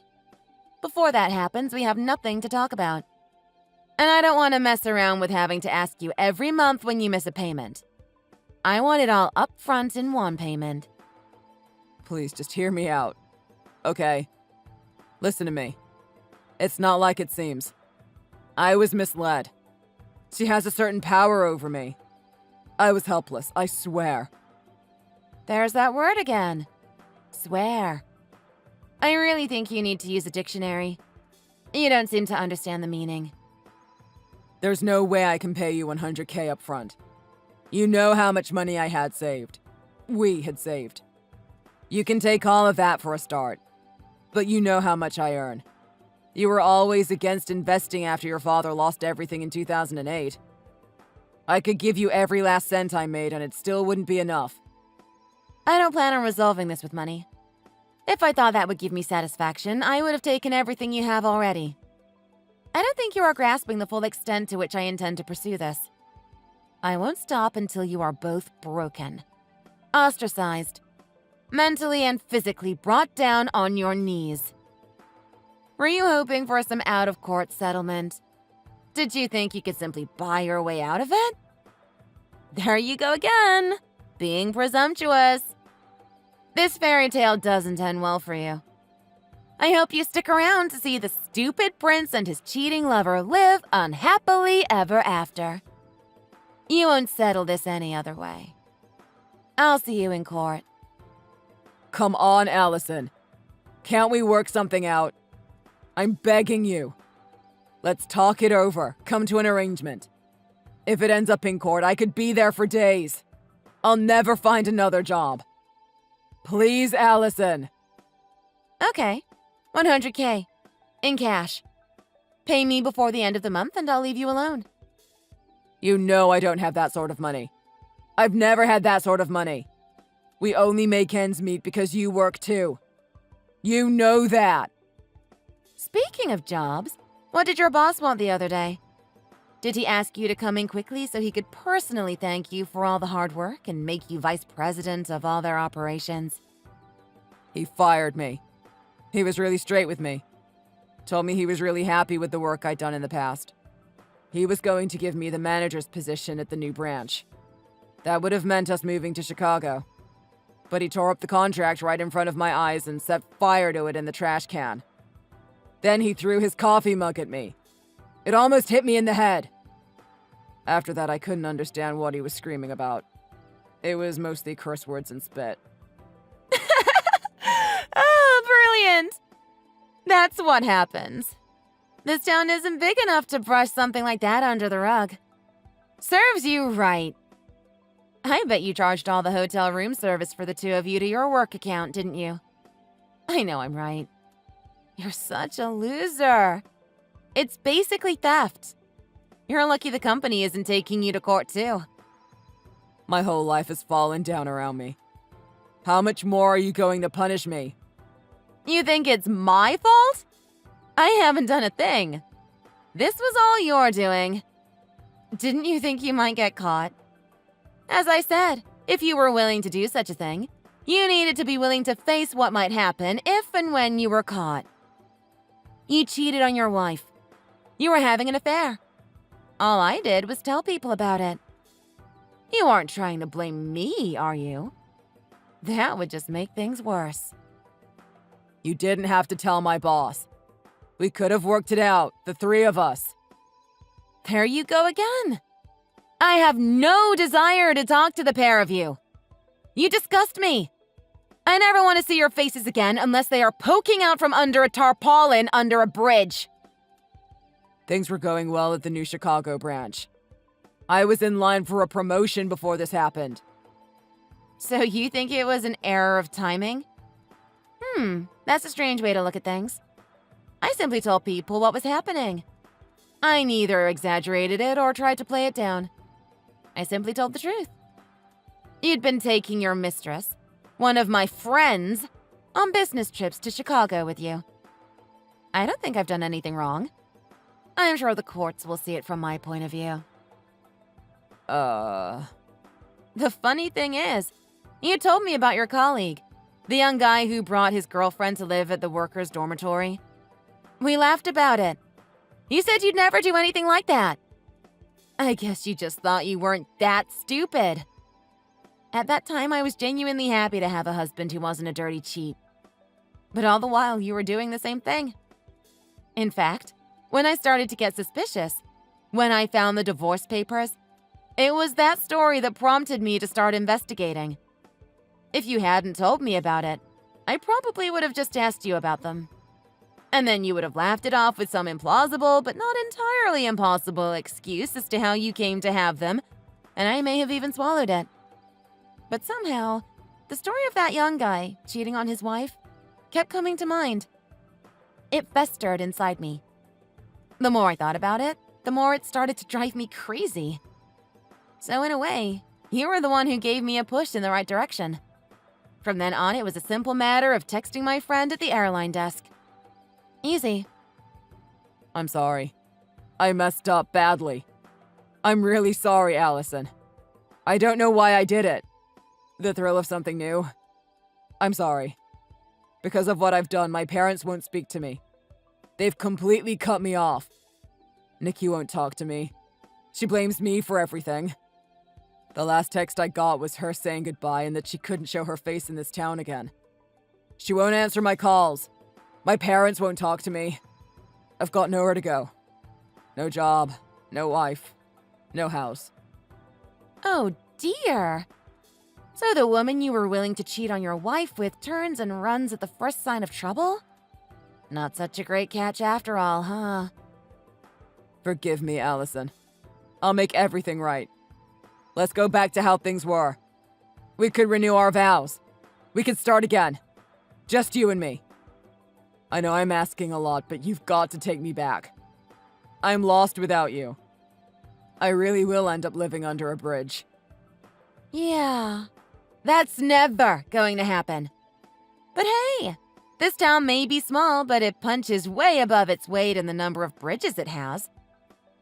[SPEAKER 1] Before that happens, we have nothing to talk about. And I don't want to mess around with having to ask you every month when you miss a payment. I want it all up front in one payment.
[SPEAKER 2] Please just hear me out. Okay? Listen to me. It's not like it seems. I was misled. She has a certain power over me. I was helpless, I swear.
[SPEAKER 1] There's that word again. Swear. I really think you need to use a dictionary. You don't seem to understand the meaning.
[SPEAKER 2] There's no way I can pay you $100K up front. You know how much money I had saved. We had saved. You can take all of that for a start. But you know how much I earn. You were always against investing after your father lost everything in 2008. I could give you every last cent I made and it still wouldn't be enough.
[SPEAKER 1] I don't plan on resolving this with money. If I thought that would give me satisfaction, I would have taken everything you have already. I don't think you are grasping the full extent to which I intend to pursue this. I won't stop until you are both broken, ostracized, mentally and physically brought down on your knees. Were you hoping for some out-of-court settlement? Did you think you could simply buy your way out of it? There you go again, being presumptuous. This fairy tale doesn't end well for you. I hope you stick around to see the stupid prince and his cheating lover live unhappily ever after. You won't settle this any other way. I'll see you in court.
[SPEAKER 2] Come on, Allison. Can't we work something out? I'm begging you. Let's talk it over. Come to an arrangement. If it ends up in court, I could be there for days. I'll never find another job. Please, Allison.
[SPEAKER 1] Okay, $100K. In cash. Pay me before the end of the month and I'll leave you alone.
[SPEAKER 2] You know I don't have that sort of money. I've never had that sort of money. We only make ends meet because you work too. You know that.
[SPEAKER 1] Speaking of jobs, what did your boss want the other day? Did he ask you to come in quickly so he could personally thank you for all the hard work and make you vice president of all their operations?
[SPEAKER 2] He fired me. He was really straight with me. Told me he was really happy with the work I'd done in the past. He was going to give me the manager's position at the new branch. That would have meant us moving to Chicago. But he tore up the contract right in front of my eyes and set fire to it in the trash can. Then he threw his coffee mug at me. It almost hit me in the head. After that, I couldn't understand what he was screaming about. It was mostly curse words and spit.
[SPEAKER 1] Oh, brilliant! That's what happens. This town isn't big enough to brush something like that under the rug. Serves you right. I bet you charged all the hotel room service for the two of you to your work account, didn't you? I know I'm right. You're such a loser. It's basically theft. You're lucky the company isn't taking you to court, too.
[SPEAKER 2] My whole life has fallen down around me. How much more are you going to punish me?
[SPEAKER 1] You think it's my fault? I haven't done a thing. This was all your doing. Didn't you think you might get caught? As I said, if you were willing to do such a thing, you needed to be willing to face what might happen if and when you were caught. You cheated on your wife. You were having an affair. All I did was tell people about it. You aren't trying to blame me, are you? That would just make things worse.
[SPEAKER 2] You didn't have to tell my boss. We could have worked it out, the three of us.
[SPEAKER 1] There you go again. I have no desire to talk to the pair of you. You disgust me. I never want to see your faces again unless they are poking out from under a tarpaulin under a bridge.
[SPEAKER 2] Things were going well at the new Chicago branch. I was in line for a promotion before this happened.
[SPEAKER 1] So you think it was an error of timing? That's a strange way to look at things. I simply told people what was happening. I neither exaggerated it or tried to play it down. I simply told the truth. You'd been taking your mistress, one of my friends, on business trips to Chicago with you. I don't think I've done anything wrong. I'm sure the courts will see it from my point of view. The funny thing is, you told me about your colleague, the young guy who brought his girlfriend to live at the workers' dormitory. We laughed about it. You said you'd never do anything like that. I guess you just thought you weren't that stupid. At that time, I was genuinely happy to have a husband who wasn't a dirty cheat. But all the while, you were doing the same thing. In fact, when I started to get suspicious, when I found the divorce papers, it was that story that prompted me to start investigating. If you hadn't told me about it, I probably would have just asked you about them. And then you would have laughed it off with some implausible but not entirely impossible excuse as to how you came to have them, and I may have even swallowed it. But somehow, the story of that young guy cheating on his wife kept coming to mind. It festered inside me. The more I thought about it, the more it started to drive me crazy. So in a way, you were the one who gave me a push in the right direction. From then on, it was a simple matter of texting my friend at the airline desk. Easy.
[SPEAKER 2] I'm sorry. I messed up badly. I'm really sorry, Allison. I don't know why I did it. The thrill of something new. I'm sorry. Because of what I've done, my parents won't speak to me. They've completely cut me off. Nikki won't talk to me. She blames me for everything. The last text I got was her saying goodbye and that she couldn't show her face in this town again. She won't answer my calls. My parents won't talk to me. I've got nowhere to go. No job, no wife, no house.
[SPEAKER 1] Oh dear. So the woman you were willing to cheat on your wife with turns and runs at the first sign of trouble? Not such a great catch after all, huh?
[SPEAKER 2] Forgive me, Allison. I'll make everything right. Let's go back to how things were. We could renew our vows. We could start again. Just you and me. I know I'm asking a lot, but you've got to take me back. I'm lost without you. I really will end up living under a bridge.
[SPEAKER 1] Yeah, that's never going to happen. But hey, this town may be small, but it punches way above its weight in the number of bridges it has.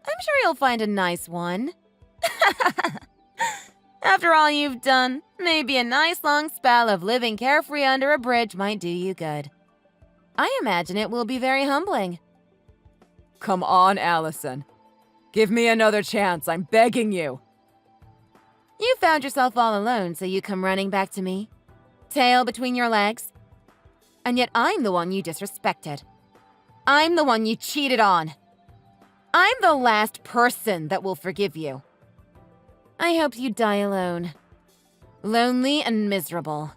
[SPEAKER 1] I'm sure you'll find a nice one. After all you've done, maybe a nice long spell of living carefree under a bridge might do you good. I imagine it will be very humbling.
[SPEAKER 2] Come on, Allison. Give me another chance, I'm begging you.
[SPEAKER 1] You found yourself all alone, so you come running back to me? Tail between your legs? And yet I'm the one you disrespected. I'm the one you cheated on. I'm the last person that will forgive you. I hope you die alone. Lonely and miserable.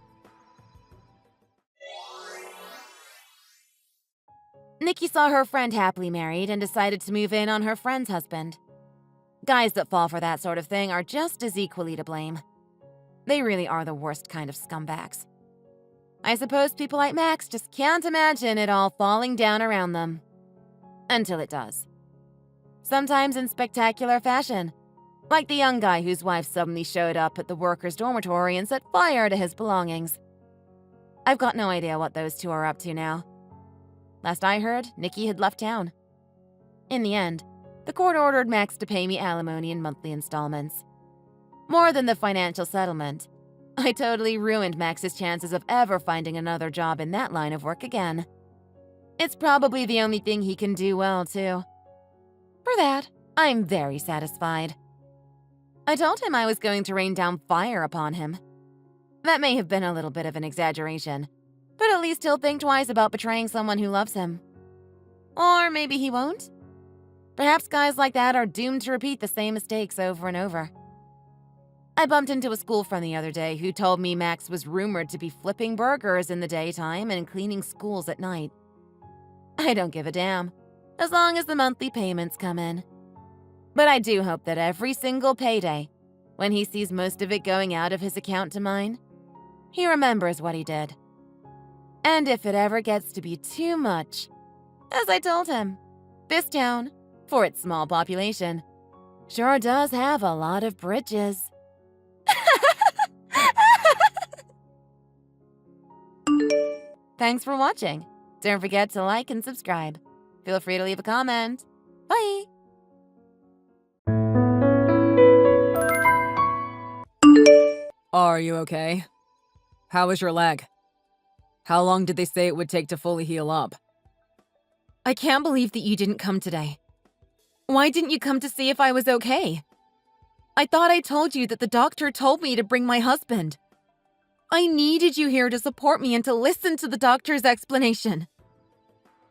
[SPEAKER 1] Nikki saw her friend happily married and decided to move in on her friend's husband. Guys that fall for that sort of thing are just as equally to blame. They really are the worst kind of scumbags. I suppose people like Max just can't imagine it all falling down around them. Until it does. Sometimes in spectacular fashion. Like the young guy whose wife suddenly showed up at the workers' dormitory and set fire to his belongings. I've got no idea what those two are up to now. Last I heard, Nikki had left town. In the end, the court ordered Max to pay me alimony in monthly installments. More than the financial settlement, I totally ruined Max's chances of ever finding another job in that line of work again. It's probably the only thing he can do well, too. For that, I'm very satisfied. I told him I was going to rain down fire upon him. That may have been a little bit of an exaggeration, but at least he'll think twice about betraying someone who loves him. Or maybe he won't. Perhaps guys like that are doomed to repeat the same mistakes over and over. I bumped into a school friend the other day who told me Max was rumored to be flipping burgers in the daytime and cleaning schools at night. I don't give a damn, as long as the monthly payments come in. But I do hope that every single payday, when he sees most of it going out of his account to mine, he remembers what he did. And if it ever gets to be too much, as I told him, this town, for its small population, sure does have a lot of bridges. Thanks for watching. Don't forget to like and subscribe. Feel free to leave a comment. Bye!
[SPEAKER 2] Are you okay? How is your leg? How long did they say it would take to fully heal up?
[SPEAKER 1] I can't believe that you didn't come today. Why didn't you come to see if I was okay? I thought I told you that the doctor told me to bring my husband. I needed you here to support me and to listen to the doctor's explanation.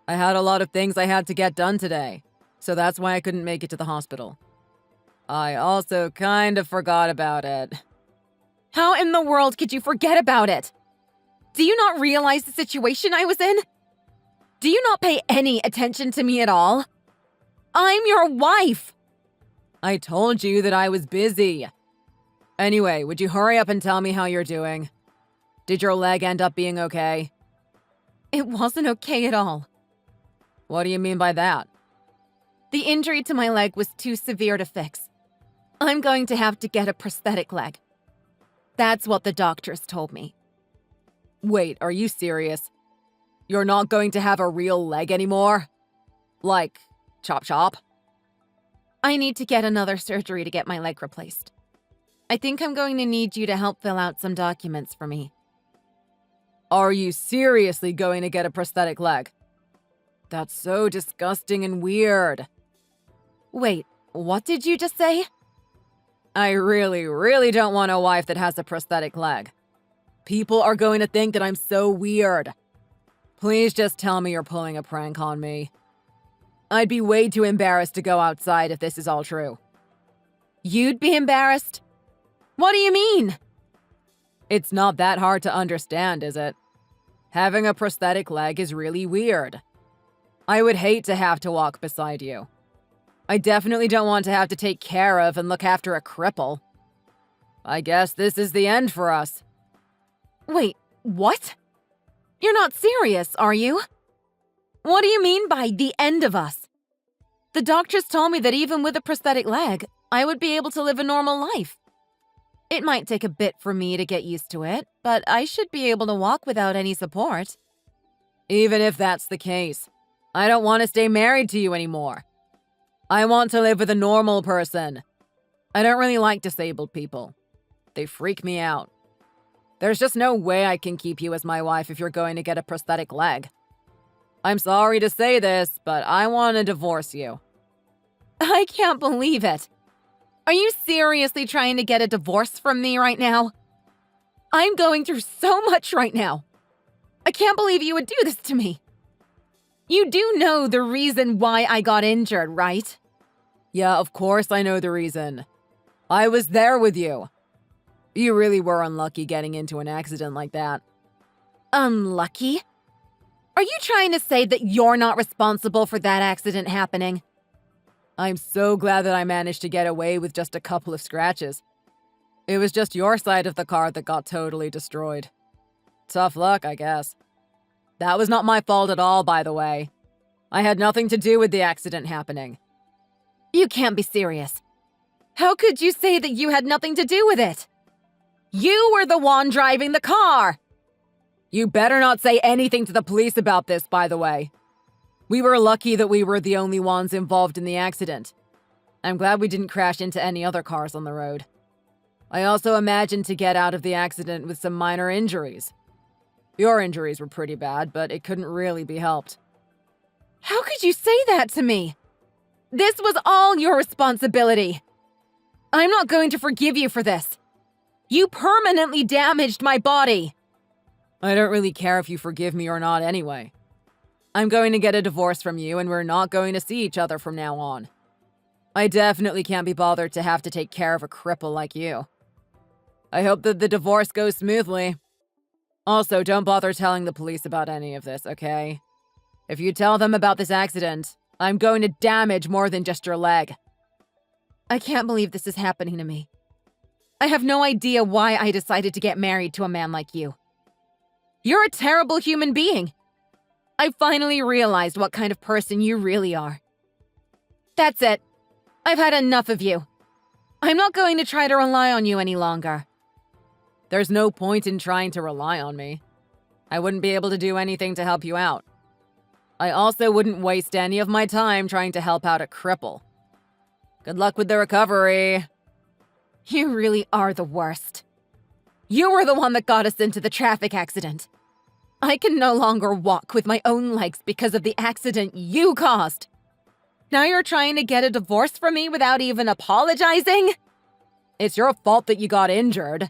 [SPEAKER 2] I had a lot of things I had to get done today, so that's why I couldn't make it to the hospital. I also kind of forgot about it.
[SPEAKER 1] How in the world could you forget about it? Do you not realize the situation I was in? Do you not pay any attention to me at all? I'm your wife!
[SPEAKER 2] I told you that I was busy. Anyway, would you hurry up and tell me how you're doing? Did your leg end up being okay?
[SPEAKER 1] It wasn't okay at all.
[SPEAKER 2] What do you mean by that?
[SPEAKER 1] The injury to my leg was too severe to fix. I'm going to have to get a prosthetic leg. That's what the doctors told me.
[SPEAKER 2] Wait, are you serious? You're not going to have a real leg anymore? Like, chop chop?
[SPEAKER 1] I need to get another surgery to get my leg replaced. I think I'm going to need you to help fill out some documents for me.
[SPEAKER 2] Are you seriously going to get a prosthetic leg? That's so disgusting and weird.
[SPEAKER 1] Wait, what did you just say?
[SPEAKER 2] I really don't want a wife that has a prosthetic leg. People are going to think that I'm so weird. Please just tell me you're pulling a prank on me. I'd be way too embarrassed to go outside if this is all true.
[SPEAKER 1] You'd be embarrassed? What do you mean?
[SPEAKER 2] It's not that hard to understand, is it? Having a prosthetic leg is really weird. I would hate to have to walk beside you. I definitely don't want to have to take care of and look after a cripple. I guess this is the end for us.
[SPEAKER 1] Wait, what? You're not serious, are you? What do you mean by the end of us? The doctors told me that even with a prosthetic leg, I would be able to live a normal life. It might take a bit for me to get used to it, but I should be able to walk without any support.
[SPEAKER 2] Even if that's the case, I don't want to stay married to you anymore. I want to live with a normal person. I don't really like disabled people. They freak me out. There's just no way I can keep you as my wife if you're going to get a prosthetic leg. I'm sorry to say this, but I want to divorce you.
[SPEAKER 1] I can't believe it. Are you seriously trying to get a divorce from me right now? I'm going through so much right now. I can't believe you would do this to me. You do know the reason why I got injured, right?
[SPEAKER 2] Yeah, of course I know the reason. I was there with you. You really were unlucky getting into an accident like that.
[SPEAKER 1] Unlucky? Are you trying to say that you're not responsible for that accident happening?
[SPEAKER 2] I'm so glad that I managed to get away with just a couple of scratches. It was just your side of the car that got totally destroyed. Tough luck, I guess. That was not my fault at all, by the way. I had nothing to do with the accident happening.
[SPEAKER 1] You can't be serious. How could you say that you had nothing to do with it? You were the one driving the car!
[SPEAKER 2] You better not say anything to the police about this, by the way. We were lucky that we were the only ones involved in the accident. I'm glad we didn't crash into any other cars on the road. I also imagined to get out of the accident with some minor injuries. Your injuries were pretty bad, but it couldn't really be helped.
[SPEAKER 1] How could you say that to me? This was all your responsibility. I'm not going to forgive you for this. You permanently damaged my body.
[SPEAKER 2] I don't really care if you forgive me or not anyway. I'm going to get a divorce from you and we're not going to see each other from now on. I definitely can't be bothered to have to take care of a cripple like you. I hope that the divorce goes smoothly. Also, don't bother telling the police about any of this, okay? If you tell them about this accident, I'm going to damage more than just your leg.
[SPEAKER 1] I can't believe this is happening to me. I have no idea why I decided to get married to a man like you. You're a terrible human being. I finally realized what kind of person you really are. That's it. I've had enough of you. I'm not going to try to rely on you any longer.
[SPEAKER 2] There's no point in trying to rely on me. I wouldn't be able to do anything to help you out. I also wouldn't waste any of my time trying to help out a cripple. Good luck with the recovery.
[SPEAKER 1] You really are the worst. You were the one that got us into the traffic accident. I can no longer walk with my own legs because of the accident you caused. Now you're trying to get a divorce from me without even apologizing?
[SPEAKER 2] It's your fault that you got injured.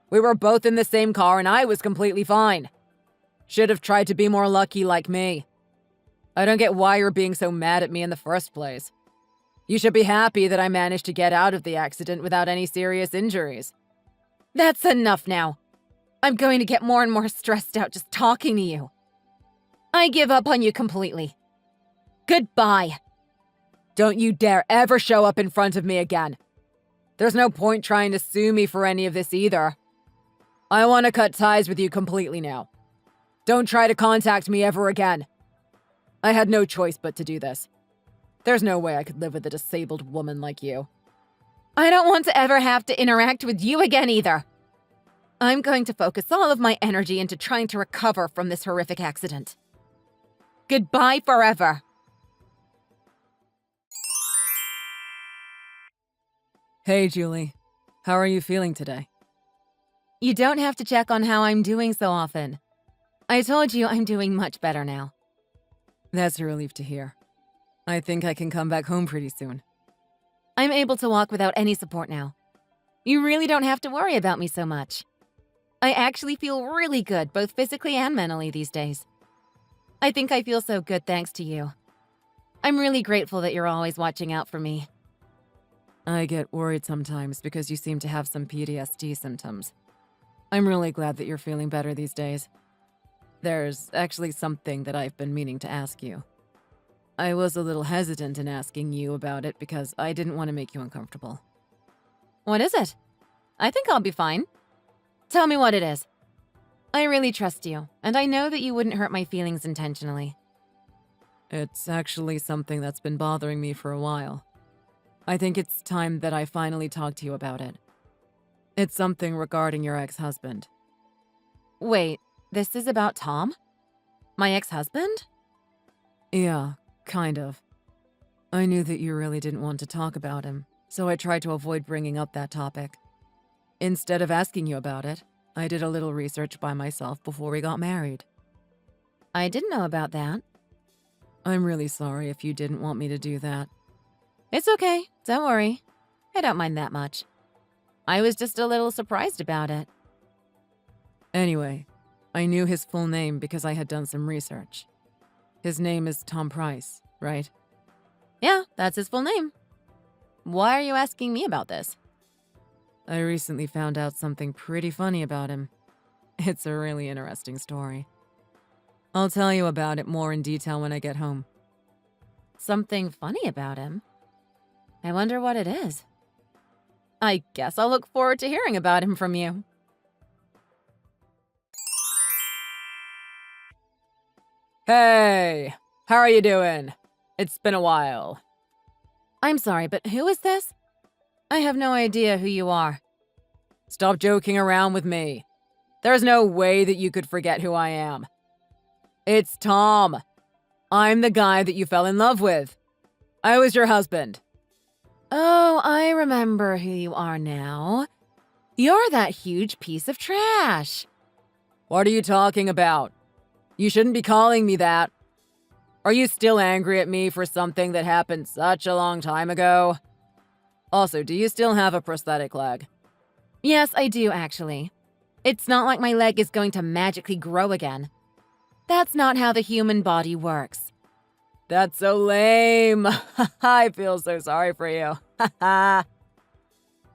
[SPEAKER 2] We were both in the same car and I was completely fine. Should have tried to be more lucky like me. I don't get why you're being so mad at me in the first place. You should be happy that I managed to get out of the accident without any serious injuries.
[SPEAKER 1] That's enough now. I'm going to get more and more stressed out just talking to you. I give up on you completely. Goodbye.
[SPEAKER 2] Don't you dare ever show up in front of me again. There's no point trying to sue me for any of this either. I want to cut ties with you completely now. Don't try to contact me ever again. I had no choice but to do this. There's no way I could live with a disabled woman like you.
[SPEAKER 1] I don't want to ever have to interact with you again either. I'm going to focus all of my energy into trying to recover from this horrific accident. Goodbye forever.
[SPEAKER 2] Hey, Julie. How are you feeling today?
[SPEAKER 1] You don't have to check on how I'm doing so often. I told you I'm doing much better now.
[SPEAKER 2] That's a relief to hear. I think I can come back home pretty soon.
[SPEAKER 1] I'm able to walk without any support now. You really don't have to worry about me so much. I actually feel really good, both physically and mentally these days. I think I feel so good thanks to you. I'm really grateful that you're always watching out for me.
[SPEAKER 2] I get worried sometimes because you seem to have some PTSD symptoms. I'm really glad that you're feeling better these days. There's actually something that I've been meaning to ask you. I was a little hesitant in asking you about it because I didn't want to make you uncomfortable.
[SPEAKER 1] What is it? I think I'll be fine. Tell me what it is. I really trust you, and I know that you wouldn't hurt my feelings intentionally.
[SPEAKER 2] It's actually something that's been bothering me for a while. I think it's time that I finally talk to you about it. It's something regarding your ex-husband.
[SPEAKER 1] Wait, this is about Tom? My ex-husband?
[SPEAKER 2] Yeah, kind of. I knew that you really didn't want to talk about him, so I tried to avoid bringing up that topic. Instead of asking you about it, I did a little research by myself before we got married.
[SPEAKER 1] I didn't know about that.
[SPEAKER 2] I'm really sorry if you didn't want me to do that.
[SPEAKER 1] It's okay, don't worry. I don't mind that much. I was just a little surprised about it.
[SPEAKER 2] Anyway, I knew his full name because I had done some research. His name is Tom Price, right?
[SPEAKER 1] Yeah, that's his full name. Why are you asking me about this?
[SPEAKER 2] I recently found out something pretty funny about him. It's a really interesting story. I'll tell you about it more in detail when I get home.
[SPEAKER 1] Something funny about him? I wonder what it is. I guess I'll look forward to hearing about him from you.
[SPEAKER 2] Hey! How are you doing? It's been a while.
[SPEAKER 1] I'm sorry, but who is this? I have no idea who you are.
[SPEAKER 2] Stop joking around with me. There's no way that you could forget who I am. It's Tom. I'm the guy that you fell in love with. I was your husband.
[SPEAKER 1] Oh, I remember who you are now. You're that huge piece of trash.
[SPEAKER 2] What are you talking about? You shouldn't be calling me that. Are you still angry at me for something that happened such a long time ago? Also, do you still have a prosthetic leg?
[SPEAKER 1] Yes, I do, actually. It's not like my leg is going to magically grow again. That's not how the human body works.
[SPEAKER 2] That's so lame. I feel so sorry for you.
[SPEAKER 1] I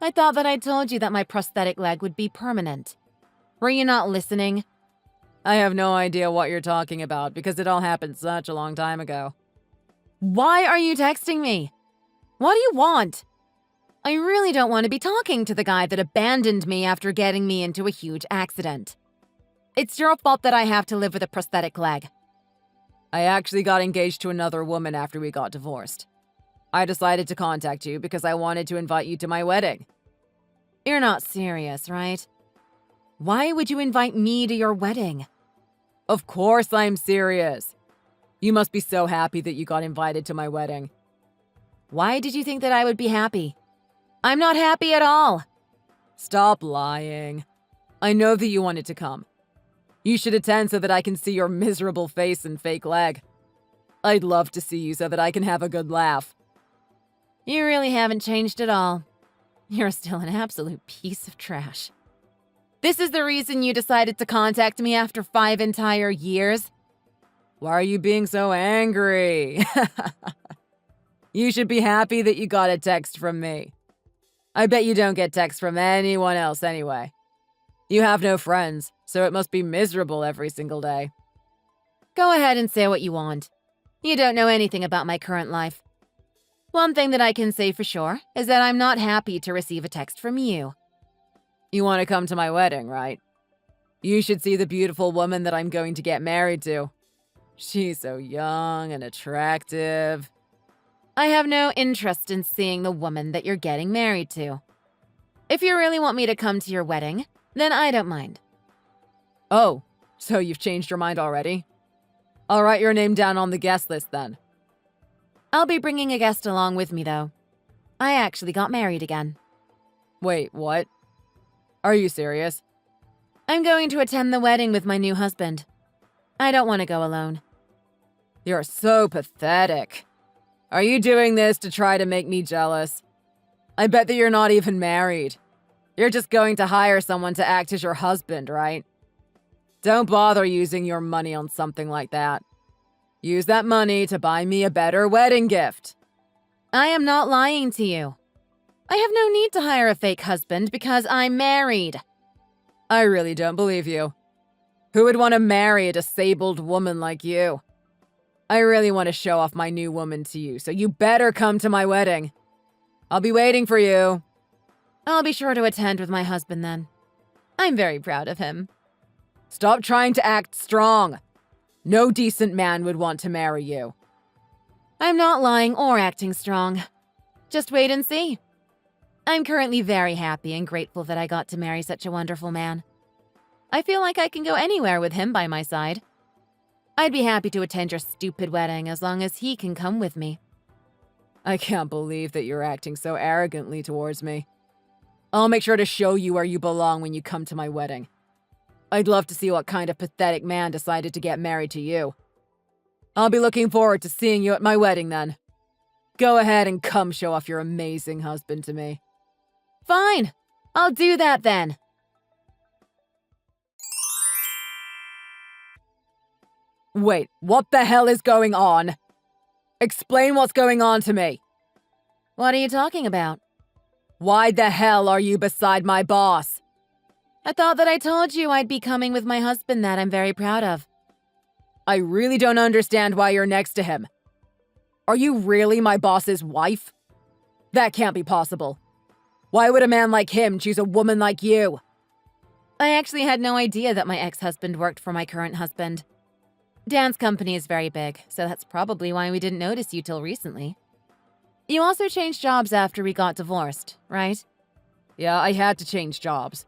[SPEAKER 1] thought that I told you that my prosthetic leg would be permanent. Were you not listening?
[SPEAKER 2] I have no idea what you're talking about because it all happened such a long time ago.
[SPEAKER 1] Why are you texting me? What do you want? I really don't want to be talking to the guy that abandoned me after getting me into a huge accident. It's your fault that I have to live with a prosthetic leg.
[SPEAKER 2] I actually got engaged to another woman after we got divorced. I decided to contact you because I wanted to invite you to my wedding.
[SPEAKER 1] You're not serious, right? Why would you invite me to your wedding?
[SPEAKER 2] Of course I'm serious. You must be so happy that you got invited to my wedding.
[SPEAKER 1] Why did you think that I would be happy? I'm not happy at all.
[SPEAKER 2] Stop lying. I know that you wanted to come. You should attend so that I can see your miserable face and fake leg. I'd love to see you so that I can have a good laugh.
[SPEAKER 1] You really haven't changed at all. You're still an absolute piece of trash. This is the reason you decided to contact me after 5 entire years?
[SPEAKER 2] Why are you being so angry? You should be happy that you got a text from me. I bet you don't get texts from anyone else anyway. You have no friends, so it must be miserable every single day.
[SPEAKER 1] Go ahead and say what you want. You don't know anything about my current life. One thing that I can say for sure is that I'm not happy to receive a text from you.
[SPEAKER 2] You want to come to my wedding, right? You should see the beautiful woman that I'm going to get married to. She's so young and attractive.
[SPEAKER 1] I have no interest in seeing the woman that you're getting married to. If you really want me to come to your wedding, then I don't mind.
[SPEAKER 2] Oh, so you've changed your mind already? I'll write your name down on the guest list then.
[SPEAKER 1] I'll be bringing a guest along with me, though. I actually got married again.
[SPEAKER 2] Wait, what? Are you serious?
[SPEAKER 1] I'm going to attend the wedding with my new husband. I don't want to go alone.
[SPEAKER 2] You're so pathetic. Are you doing this to try to make me jealous? I bet that you're not even married. You're just going to hire someone to act as your husband, right? Don't bother using your money on something like that. Use that money to buy me a better wedding gift.
[SPEAKER 1] I am not lying to you. I have no need to hire a fake husband because I'm married.
[SPEAKER 2] I really don't believe you. Who would want to marry a disabled woman like you? I really want to show off my new woman to you, so you better come to my wedding. I'll be waiting for you.
[SPEAKER 1] I'll be sure to attend with my husband then. I'm very proud of him.
[SPEAKER 2] Stop trying to act strong. No decent man would want to marry you.
[SPEAKER 1] I'm not lying or acting strong. Just wait and see. I'm currently very happy and grateful that I got to marry such a wonderful man. I feel like I can go anywhere with him by my side. I'd be happy to attend your stupid wedding as long as he can come with me.
[SPEAKER 2] I can't believe that you're acting so arrogantly towards me. I'll make sure to show you where you belong when you come to my wedding. I'd love to see what kind of pathetic man decided to get married to you. I'll be looking forward to seeing you at my wedding then. Go ahead and come show off your amazing husband to me.
[SPEAKER 1] Fine, I'll do that then.
[SPEAKER 2] Wait, what the hell is going on? Explain what's going on to me.
[SPEAKER 1] What are you talking about?
[SPEAKER 2] Why the hell are you beside my boss?
[SPEAKER 1] I thought that I told you I'd be coming with my husband that I'm very proud of.
[SPEAKER 2] I really don't understand why you're next to him. Are you really my boss's wife? That can't be possible. Why would a man like him choose a woman like you?
[SPEAKER 1] I actually had no idea that my ex-husband worked for my current husband. Dan's company is very big, so that's probably why we didn't notice you till recently. You also changed jobs after we got divorced, right?
[SPEAKER 2] Yeah, I had to change jobs.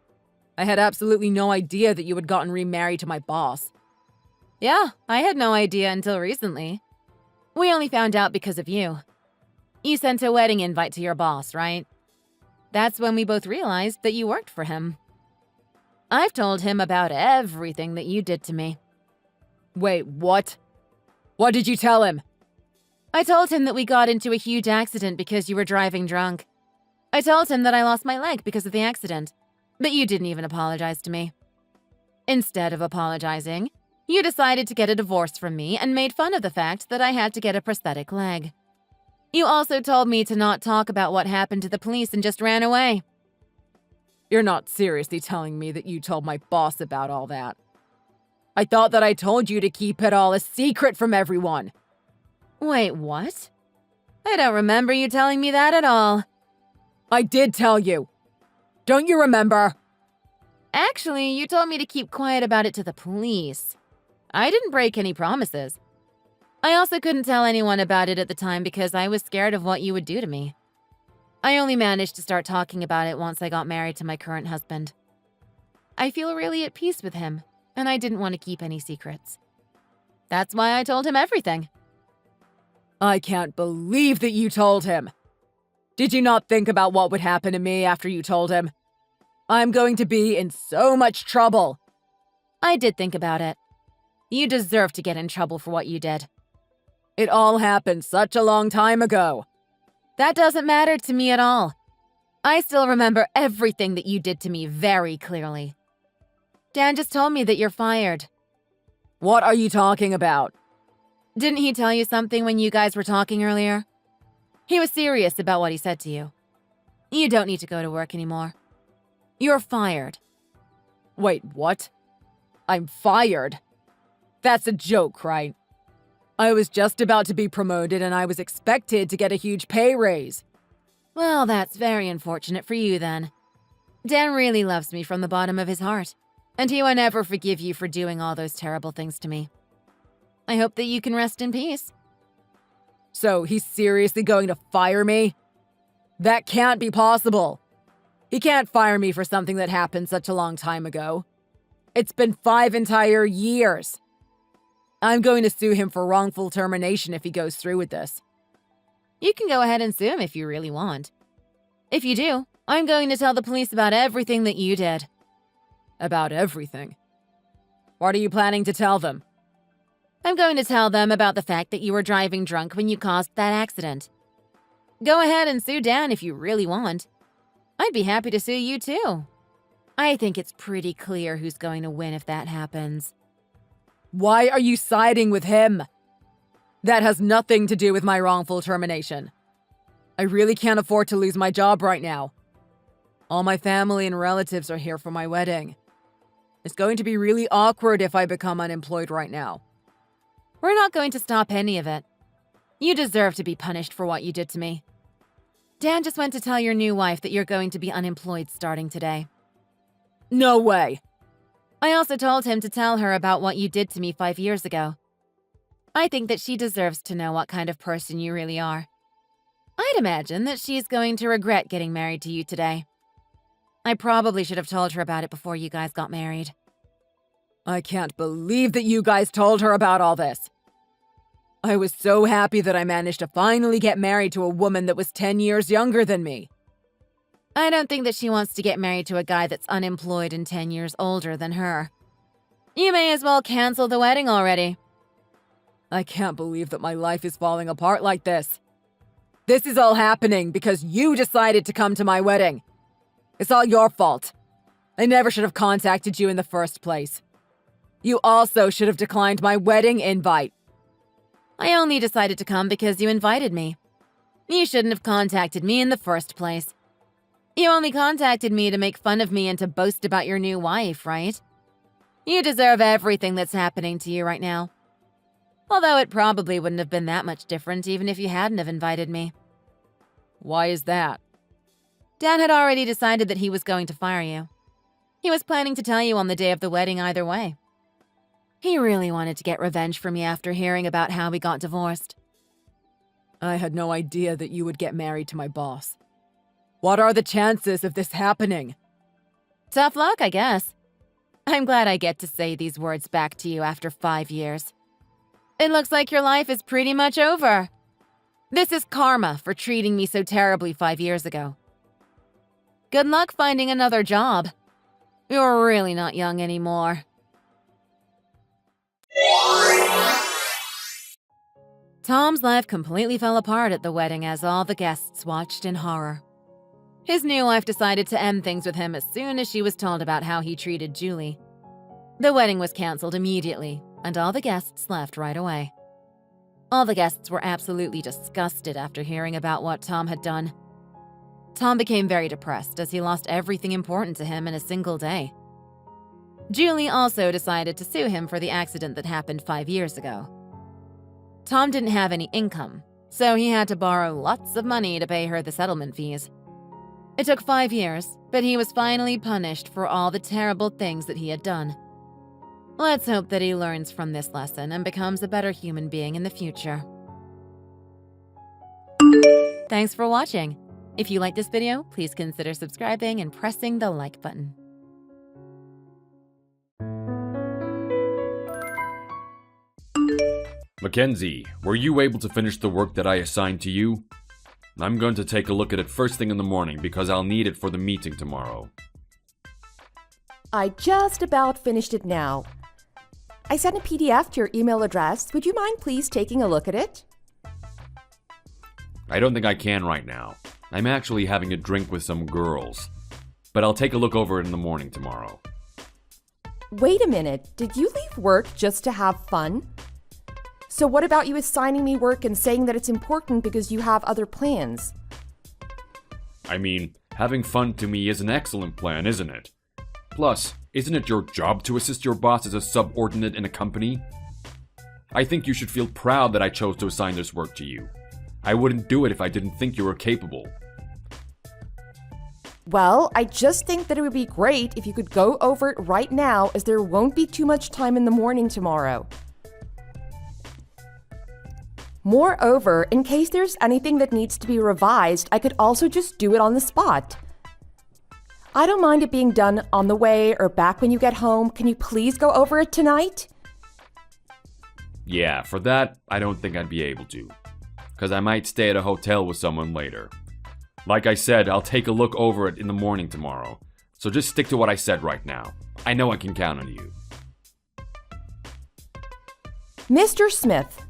[SPEAKER 2] I had absolutely no idea that you had gotten remarried to my boss.
[SPEAKER 1] Yeah, I had no idea until recently. We only found out because of you. You sent a wedding invite to your boss, right? That's when we both realized that you worked for him. I've told him about everything that you did to me.
[SPEAKER 2] Wait, what? What did you tell him?
[SPEAKER 1] I told him that we got into a huge accident because you were driving drunk. I told him that I lost my leg because of the accident, but you didn't even apologize to me. Instead of apologizing, you decided to get a divorce from me and made fun of the fact that I had to get a prosthetic leg. You also told me to not talk about what happened to the police and just ran away.
[SPEAKER 2] You're not seriously telling me that you told my boss about all that. I thought that I told you to keep it all a secret from everyone.
[SPEAKER 1] Wait, what? I don't remember you telling me that at all.
[SPEAKER 2] I did tell you. Don't you remember?
[SPEAKER 1] Actually, you told me to keep quiet about it to the police. I didn't break any promises. I also couldn't tell anyone about it at the time because I was scared of what you would do to me. I only managed to start talking about it once I got married to my current husband. I feel really at peace with him, and I didn't want to keep any secrets. That's why I told him everything.
[SPEAKER 2] I can't believe that you told him. Did you not think about what would happen to me after you told him? I'm going to be in so much trouble.
[SPEAKER 1] I did think about it. You deserve to get in trouble for what you did.
[SPEAKER 2] It all happened such a long time ago.
[SPEAKER 1] That doesn't matter to me at all. I still remember everything that you did to me very clearly. Dan just told me that you're fired.
[SPEAKER 2] What are you talking about?
[SPEAKER 1] Didn't he tell you something when you guys were talking earlier? He was serious about what he said to you. You don't need to go to work anymore. You're fired.
[SPEAKER 2] Wait, what? I'm fired? That's a joke, right? I was just about to be promoted and I was expected to get a huge pay raise.
[SPEAKER 1] Well, that's very unfortunate for you then. Dan really loves me from the bottom of his heart, and he will never forgive you for doing all those terrible things to me. I hope that you can rest in peace.
[SPEAKER 2] So he's seriously going to fire me? That can't be possible. He can't fire me for something that happened such a long time ago. It's been 5 entire years. I'm going to sue him for wrongful termination if he goes through with this.
[SPEAKER 1] You can go ahead and sue him if you really want. If you do, I'm going to tell the police about everything that you did.
[SPEAKER 2] About everything? What are you planning to tell them?
[SPEAKER 1] I'm going to tell them about the fact that you were driving drunk when you caused that accident. Go ahead and sue Dan if you really want. I'd be happy to sue you too. I think it's pretty clear who's going to win if that happens.
[SPEAKER 2] Why are you siding with him? That has nothing to do with my wrongful termination. I really can't afford to lose my job right now. All my family and relatives are here for my wedding. It's going to be really awkward if I become unemployed right now.
[SPEAKER 1] We're not going to stop any of it. You deserve to be punished for what you did to me. Dan just went to tell your new wife that you're going to be unemployed starting today.
[SPEAKER 2] No way.
[SPEAKER 1] I also told him to tell her about what you did to me 5 years ago. I think that she deserves to know what kind of person you really are. I'd imagine that she's going to regret getting married to you today. I probably should have told her about it before you guys got married.
[SPEAKER 2] I can't believe that you guys told her about all this. I was so happy that I managed to finally get married to a woman that was 10 years younger than me.
[SPEAKER 1] I don't think that she wants to get married to a guy that's unemployed and 10 years older than her. You may as well cancel the wedding already.
[SPEAKER 2] I can't believe that my life is falling apart like this. This is all happening because you decided to come to my wedding. It's all your fault. I never should have contacted you in the first place. You also should have declined my wedding invite.
[SPEAKER 1] I only decided to come because you invited me. You shouldn't have contacted me in the first place. You only contacted me to make fun of me and to boast about your new wife, right? You deserve everything that's happening to you right now. Although it probably wouldn't have been that much different even if you hadn't have invited me.
[SPEAKER 2] Why is that?
[SPEAKER 1] Dan had already decided that he was going to fire you. He was planning to tell you on the day of the wedding either way. He really wanted to get revenge for me after hearing about how we got divorced.
[SPEAKER 2] I had no idea that you would get married to my boss. What are the chances of this happening?
[SPEAKER 1] Tough luck, I guess. I'm glad I get to say these words back to you after 5 years. It looks like your life is pretty much over. This is karma for treating me so terribly 5 years ago. Good luck finding another job. You're really not young anymore. Tom's life completely fell apart at the wedding as all the guests watched in horror. His new wife decided to end things with him as soon as she was told about how he treated Julie. The wedding was canceled immediately, and all the guests left right away. All the guests were absolutely disgusted after hearing about what Tom had done. Tom became very depressed as he lost everything important to him in a single day. Julie also decided to sue him for the accident that happened 5 years ago. Tom didn't have any income, so he had to borrow lots of money to pay her the settlement fees. It took 5 years, but he was finally punished for all the terrible things that he had done. Let's hope that he learns from this lesson and becomes a better human being in the future. Thanks for watching. If you like this video, please consider subscribing and pressing the like button.
[SPEAKER 3] Mackenzie, were you able to finish the work that I assigned to you? I'm going to take a look at it first thing in the morning because I'll need it for the meeting tomorrow.
[SPEAKER 4] I just about finished it now. I sent a PDF to your email address. Would you mind please taking a look at it?
[SPEAKER 3] I don't think I can right now. I'm actually having a drink with some girls. But I'll take a look over it in the morning tomorrow.
[SPEAKER 4] Wait a minute. Did you leave work just to have fun? So what about you assigning me work and saying that it's important because you have other plans?
[SPEAKER 3] I mean, having fun to me is an excellent plan, isn't it? Plus, isn't it your job to assist your boss as a subordinate in a company? I think you should feel proud that I chose to assign this work to you. I wouldn't do it if I didn't think you were capable.
[SPEAKER 4] Well, I just think that it would be great if you could go over it right now, as there won't be too much time in the morning tomorrow. Moreover, in case there's anything that needs to be revised, I could also just do it on the spot. I don't mind it being done on the way or back when you get home. Can you please go over it tonight?
[SPEAKER 3] Yeah, for that, I don't think I'd be able to. Because I might stay at a hotel with someone later. Like I said, I'll take a look over it in the morning tomorrow. So just stick to what I said right now. I know I can count on you.
[SPEAKER 4] Mr. Smith,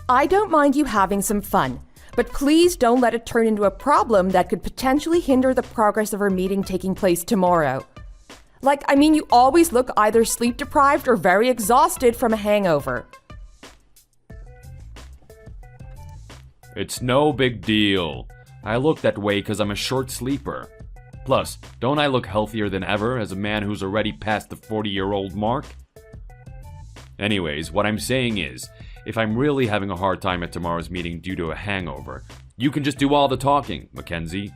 [SPEAKER 4] I don't mind you having some fun, but please don't let it turn into a problem that could potentially hinder the progress of our meeting taking place tomorrow. You always look either sleep deprived or very exhausted from a hangover.
[SPEAKER 3] It's no big deal. I look that way because I'm a short sleeper. Plus, don't I look healthier than ever as a man who's already past the 40-year-old mark? Anyways, what I'm saying is, if I'm really having a hard time at tomorrow's meeting due to a hangover, you can just do all the talking, Mackenzie.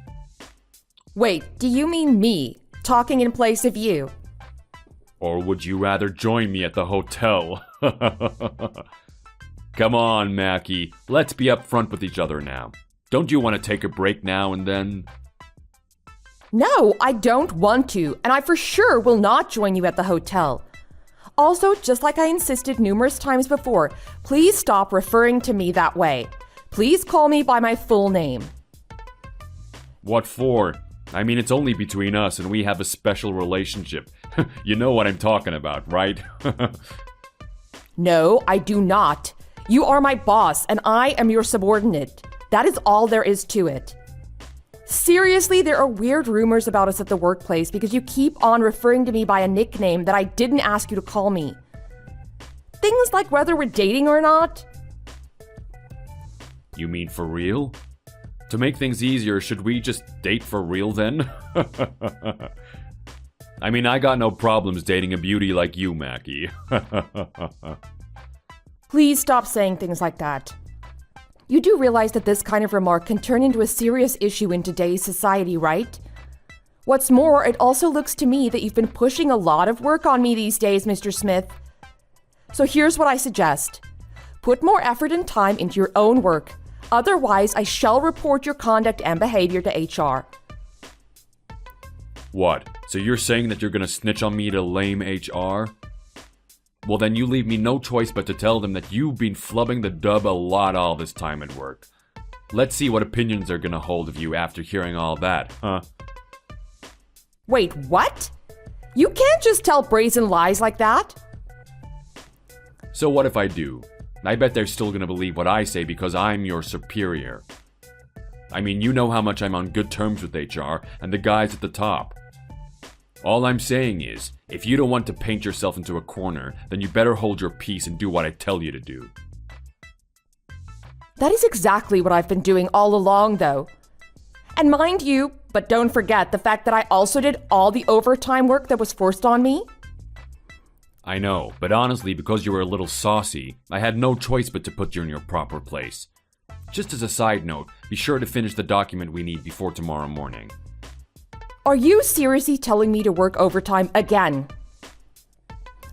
[SPEAKER 4] Wait, do you mean me, talking in place of you?
[SPEAKER 3] Or would you rather join me at the hotel? Come on, Mackie, let's be upfront with each other now. Don't you want to take a break now and then?
[SPEAKER 4] No, I don't want to, and I for sure will not join you at the hotel. Also, just like I insisted numerous times before, please stop referring to me that way. Please call me by my full name.
[SPEAKER 3] What for? I mean, it's only between us and we have a special relationship. You know what I'm talking about, right?
[SPEAKER 4] No, I do not. You are my boss, and I am your subordinate. That is all there is to it. Seriously, there are weird rumors about us at the workplace because you keep on referring to me by a nickname that I didn't ask you to call me. Things like whether we're dating or not.
[SPEAKER 3] You mean for real? To make things easier, should we just date for real then? I mean, I got no problems dating a beauty like you, Mackie.
[SPEAKER 4] Please stop saying things like that. You do realize that this kind of remark can turn into a serious issue in today's society, right? What's more, it also looks to me that you've been pushing a lot of work on me these days, Mr. Smith. So here's what I suggest. Put more effort and time into your own work. Otherwise, I shall report your conduct and behavior to HR.
[SPEAKER 3] What? So you're saying that you're gonna snitch on me to lame HR? Well, then you leave me no choice but to tell them that you've been flubbing the dub a lot all this time at work. Let's see what opinions they're gonna hold of you after hearing all that, huh?
[SPEAKER 4] Wait, what? You can't just tell brazen lies like that.
[SPEAKER 3] So what if I do? I bet they're still gonna believe what I say because I'm your superior. I mean, you know how much I'm on good terms with HR and the guys at the top. All I'm saying is, if you don't want to paint yourself into a corner, then you better hold your peace and do what I tell you to do.
[SPEAKER 4] That is exactly what I've been doing all along, though. And mind you, but don't forget the fact that I also did all the overtime work that was forced on me.
[SPEAKER 3] I know, but honestly, because you were a little saucy, I had no choice but to put you in your proper place. Just as a side note, be sure to finish the document we need before tomorrow morning.
[SPEAKER 4] Are you seriously telling me to work overtime again?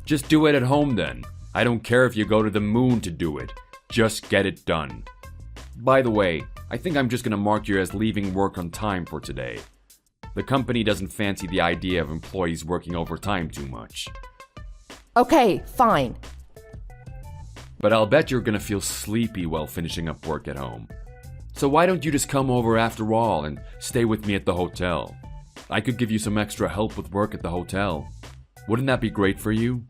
[SPEAKER 3] Just do it at home then. I don't care if you go to the moon to do it. Just get it done. By the way, I think I'm just gonna mark you as leaving work on time for today. The company doesn't fancy the idea of employees working overtime too much.
[SPEAKER 4] Okay, fine.
[SPEAKER 3] But I'll bet you're gonna feel sleepy while finishing up work at home. So why don't you just come over after all and stay with me at the hotel? I could give you some extra help with work at the hotel. Wouldn't that be great for you?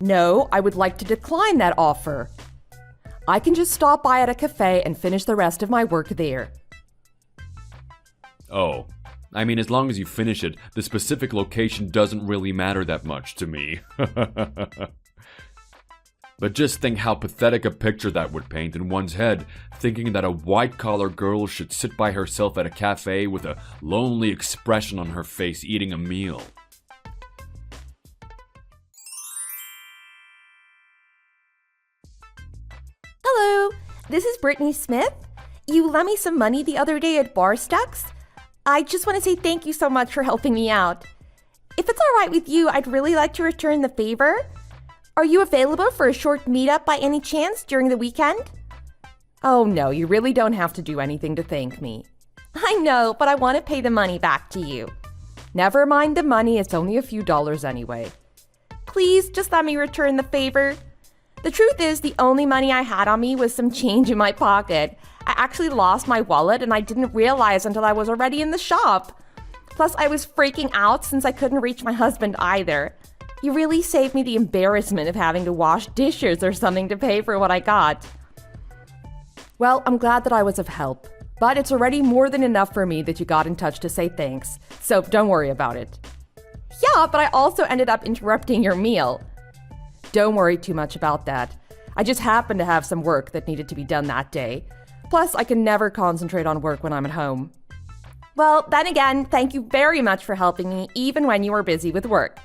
[SPEAKER 4] No, I would like to decline that offer. I can just stop by at a cafe and finish the rest of my work there.
[SPEAKER 3] Oh, I mean, as long as you finish it, the specific location doesn't really matter that much to me. But just think how pathetic a picture that would paint in one's head, thinking that a white-collar girl should sit by herself at a cafe with a lonely expression on her face eating a meal.
[SPEAKER 4] this is Brittany Smith. You lent me some money the other day at Bar Stux. I just want to say thank you so much for helping me out. If it's all right with you, I'd really like to return the favor. Are you available for a short meetup by any chance during the weekend? Oh no, you really don't have to do anything to thank me. I know, but I want to pay the money back to you. Never mind the money, it's only a few dollars anyway. Please, just let me return the favor. The truth is, the only money I had on me was some change in my pocket. I actually lost my wallet and I didn't realize until I was already in the shop. Plus, I was freaking out since I couldn't reach my husband either. You really saved me the embarrassment of having to wash dishes or something to pay for what I got. Well, I'm glad that I was of help. But it's already more than enough for me that you got in touch to say thanks, so don't worry about it. Yeah, but I also ended up interrupting your meal. Don't worry too much about that. I just happened to have some work that needed to be done that day. Plus, I can never concentrate on work when I'm at home. Well, then again, thank you very much for helping me, even when you were busy with work.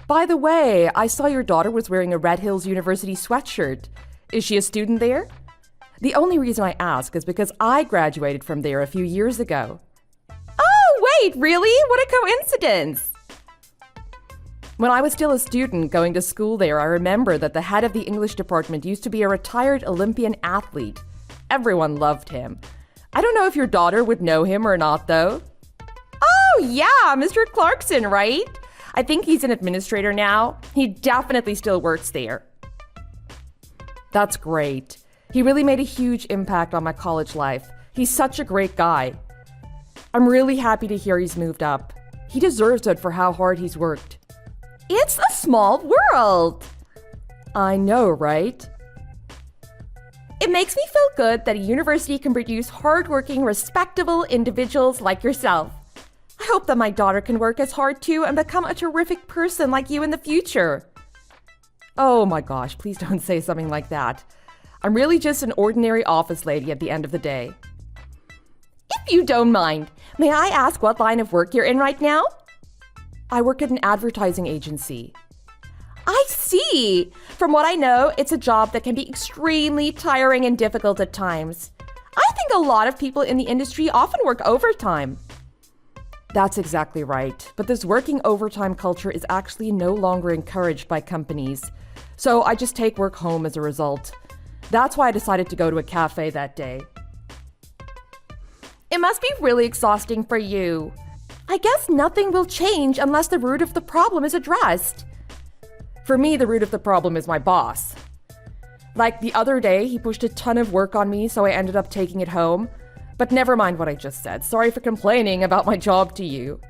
[SPEAKER 4] By the way, I saw your daughter was wearing a Red Hills University sweatshirt. Is she a student there? The only reason I ask is because I graduated from there a few years ago. Oh, wait, really? What a coincidence! When I was still a student going to school there, I remember that the head of the English department used to be a retired Olympian athlete. Everyone loved him. I don't know if your daughter would know him or not, though. Oh, yeah, Mr. Clarkson, right? I think he's an administrator now. He definitely still works there. That's great. He really made a huge impact on my college life. He's such a great guy. I'm really happy to hear he's moved up. He deserves it for how hard he's worked. It's a small world! I know, right? It makes me feel good that a university can produce hardworking, respectable individuals like yourself. I hope that my daughter can work as hard too and become a terrific person like you in the future. Oh my gosh, please don't say something like that. I'm really just an ordinary office lady at the end of the day. If you don't mind, may I ask what line of work you're in right now? I work at an advertising agency. I see! From what I know, it's a job that can be extremely tiring and difficult at times. I think a lot of people in the industry often work overtime. That's exactly right, but this working overtime culture is actually no longer encouraged by companies. So I just take work home as a result. That's why I decided to go to a cafe that day. It must be really exhausting for you. I guess nothing will change unless the root of the problem is addressed. For me, the root of the problem is my boss. Like the other day, he pushed a ton of work on me, so I ended up taking it home. But never mind what I just said. Sorry for complaining about my job to you.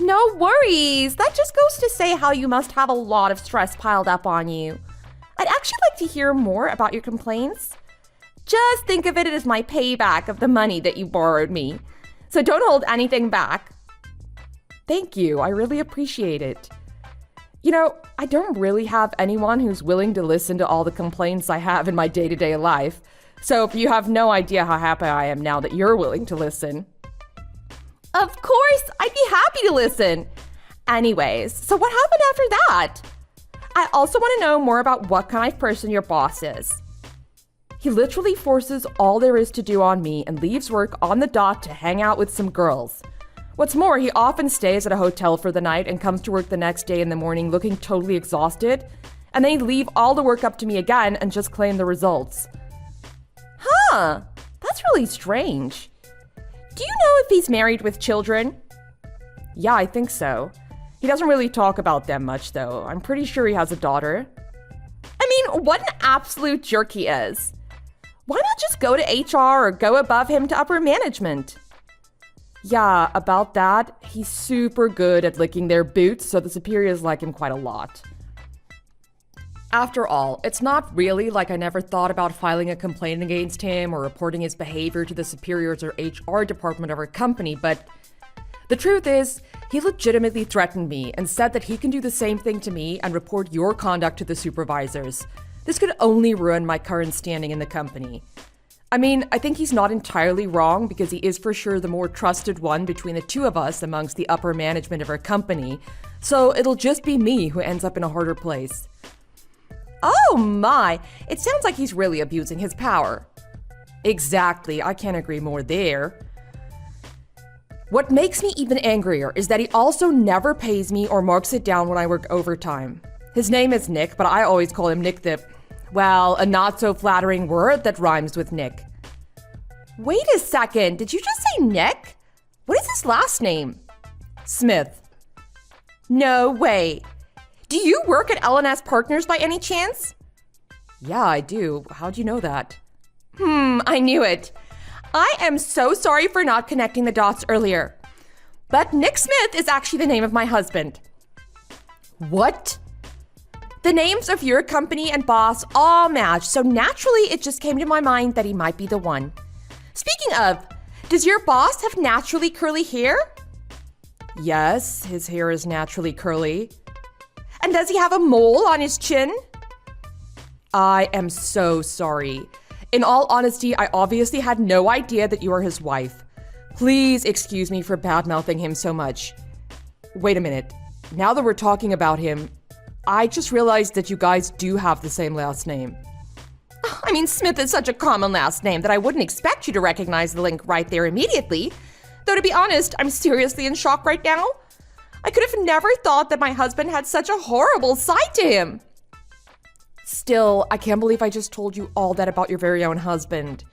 [SPEAKER 4] No worries. That just goes to say how you must have a lot of stress piled up on you. I'd actually like to hear more about your complaints. Just think of it as my payback of the money that you borrowed me. So don't hold anything back. Thank you. I really appreciate it. You know, I don't really have anyone who's willing to listen to all the complaints I have in my day-to-day life. So you have no idea how happy I am now that you're willing to listen. Of course, I'd be happy to listen. Anyways, so what happened after that? I also want to know more about what kind of person your boss is. He literally forces all there is to do on me and leaves work on the dot to hang out with some girls. What's more, he often stays at a hotel for the night and comes to work the next day in the morning looking totally exhausted, and then he'd leave all the work up to me again and just claim the results. Huh, that's really strange. Do you know if he's married with children? Yeah, I think so. He doesn't really talk about them much, though. I'm pretty sure he has a daughter. I mean, what an absolute jerk he is. Why not just go to HR or go above him to upper management? Yeah, about that, he's super good at licking their boots, so the superiors like him quite a lot. After all, it's not really like I never thought about filing a complaint against him or reporting his behavior to the superiors or HR department of our company, but the truth is, he legitimately threatened me and said that he can do the same thing to me and report your conduct to the supervisors. This could only ruin my current standing in the company. I mean, I think he's not entirely wrong because he is for sure the more trusted one between the two of us amongst the upper management of our company, so it'll just be me who ends up in a harder place. Oh my, it sounds like he's really abusing his power. Exactly, I can't agree more there. What makes me even angrier is that he also never pays me or marks it down when I work overtime. His name is Nick, but I always call him Nick the, well, a not so flattering word that rhymes with Nick. Wait a second, did you just say Nick? What is his last name? Smith. No way. Do you work at L&S Partners by any chance? Yeah, I do. How'd you know that? I knew it. I am so sorry for not connecting the dots earlier. But Nick Smith is actually the name of my husband. What? The names of your company and boss all match, so naturally it just came to my mind that he might be the one. Speaking of, does your boss have naturally curly hair? Yes, his hair is naturally curly. And does he have a mole on his chin? I am so sorry. In all honesty, I obviously had no idea that you are his wife. Please excuse me for bad-mouthing him so much. Wait a minute. Now that we're talking about him, I just realized that you guys do have the same last name. I mean, Smith is such a common last name that I wouldn't expect you to recognize the link right there immediately. Though to be honest, I'm seriously in shock right now. I could have never thought that my husband had such a horrible side to him. Still, I can't believe I just told you all that about your very own husband.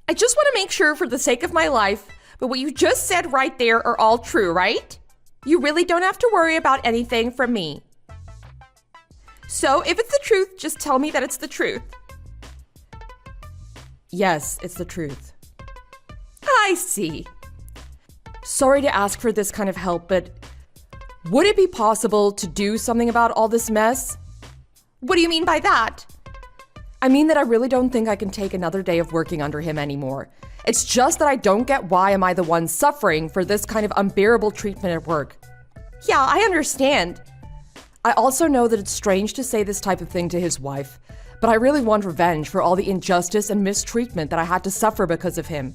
[SPEAKER 4] I just want to make sure for the sake of my life, but what you just said right there are all true, right? You really don't have to worry about anything from me. So if it's the truth, just tell me that it's the truth. Yes, it's the truth. I see. Sorry to ask for this kind of help, but would it be possible to do something about all this mess? What do you mean by that? I mean that I really don't think I can take another day of working under him anymore. It's just that I don't get why am I the one suffering for this kind of unbearable treatment at work. Yeah, I understand. I also know that it's strange to say this type of thing to his wife, but I really want revenge for all the injustice and mistreatment that I had to suffer because of him.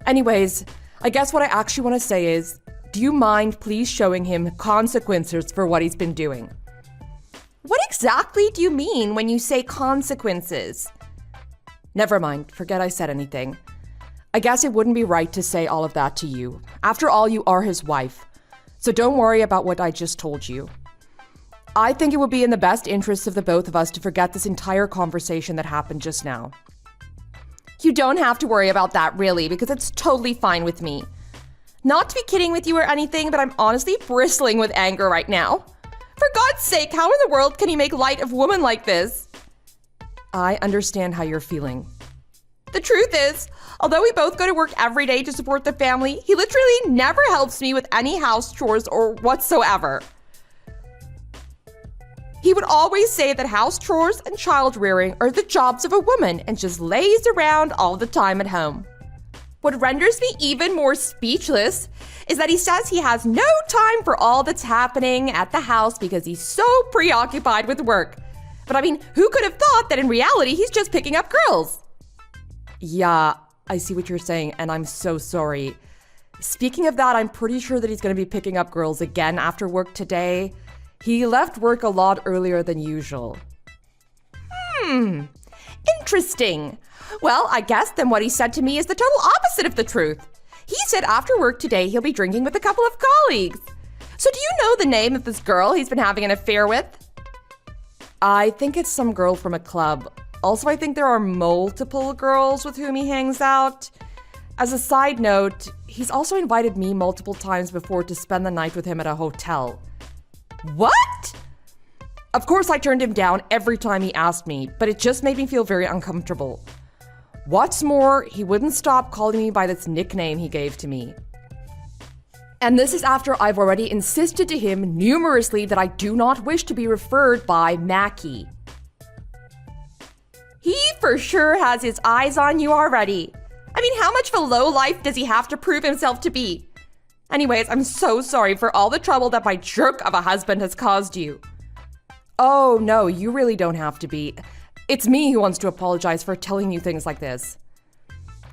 [SPEAKER 4] Anyways, I guess what I actually want to say is, do you mind please showing him consequences for what he's been doing? What exactly do you mean when you say consequences? Never mind, forget I said anything. I guess it wouldn't be right to say all of that to you. After all, you are his wife. So don't worry about what I just told you. I think it would be in the best interests of the both of us to forget this entire conversation that happened just now. You don't have to worry about that, really, because it's totally fine with me. Not to be kidding with you or anything, but I'm honestly bristling with anger right now. For God's sake, how in the world can he make light of women like this? I understand how you're feeling. The truth is, although we both go to work every day to support the family, he literally never helps me with any house chores or whatsoever. He would always say that house chores and child rearing are the jobs of a woman and just lays around all the time at home. What renders me even more speechless is that he says he has no time for all that's happening at the house because he's so preoccupied with work. But I mean, who could have thought that in reality he's just picking up girls? Yeah, I see what you're saying, and I'm so sorry. Speaking of that, I'm pretty sure that he's going to be picking up girls again after work today. He left work a lot earlier than usual. Interesting. Well, I guess then what he said to me is the total opposite of the truth. He said after work today he'll be drinking with a couple of colleagues. So do you know the name of this girl he's been having an affair with? I think it's some girl from a club. Also, I think there are multiple girls with whom he hangs out. As a side note, he's also invited me multiple times before to spend the night with him at a hotel. What? Of course, I turned him down every time he asked me, but it just made me feel very uncomfortable. What's more, he wouldn't stop calling me by this nickname he gave to me. And this is after I've already insisted to him numerously that I do not wish to be referred by Mackie. He for sure has his eyes on you already. I mean, how much of a lowlife does he have to prove himself to be? Anyways, I'm so sorry for all the trouble that my jerk of a husband has caused you. Oh, no, you really don't have to be. It's me who wants to apologize for telling you things like this.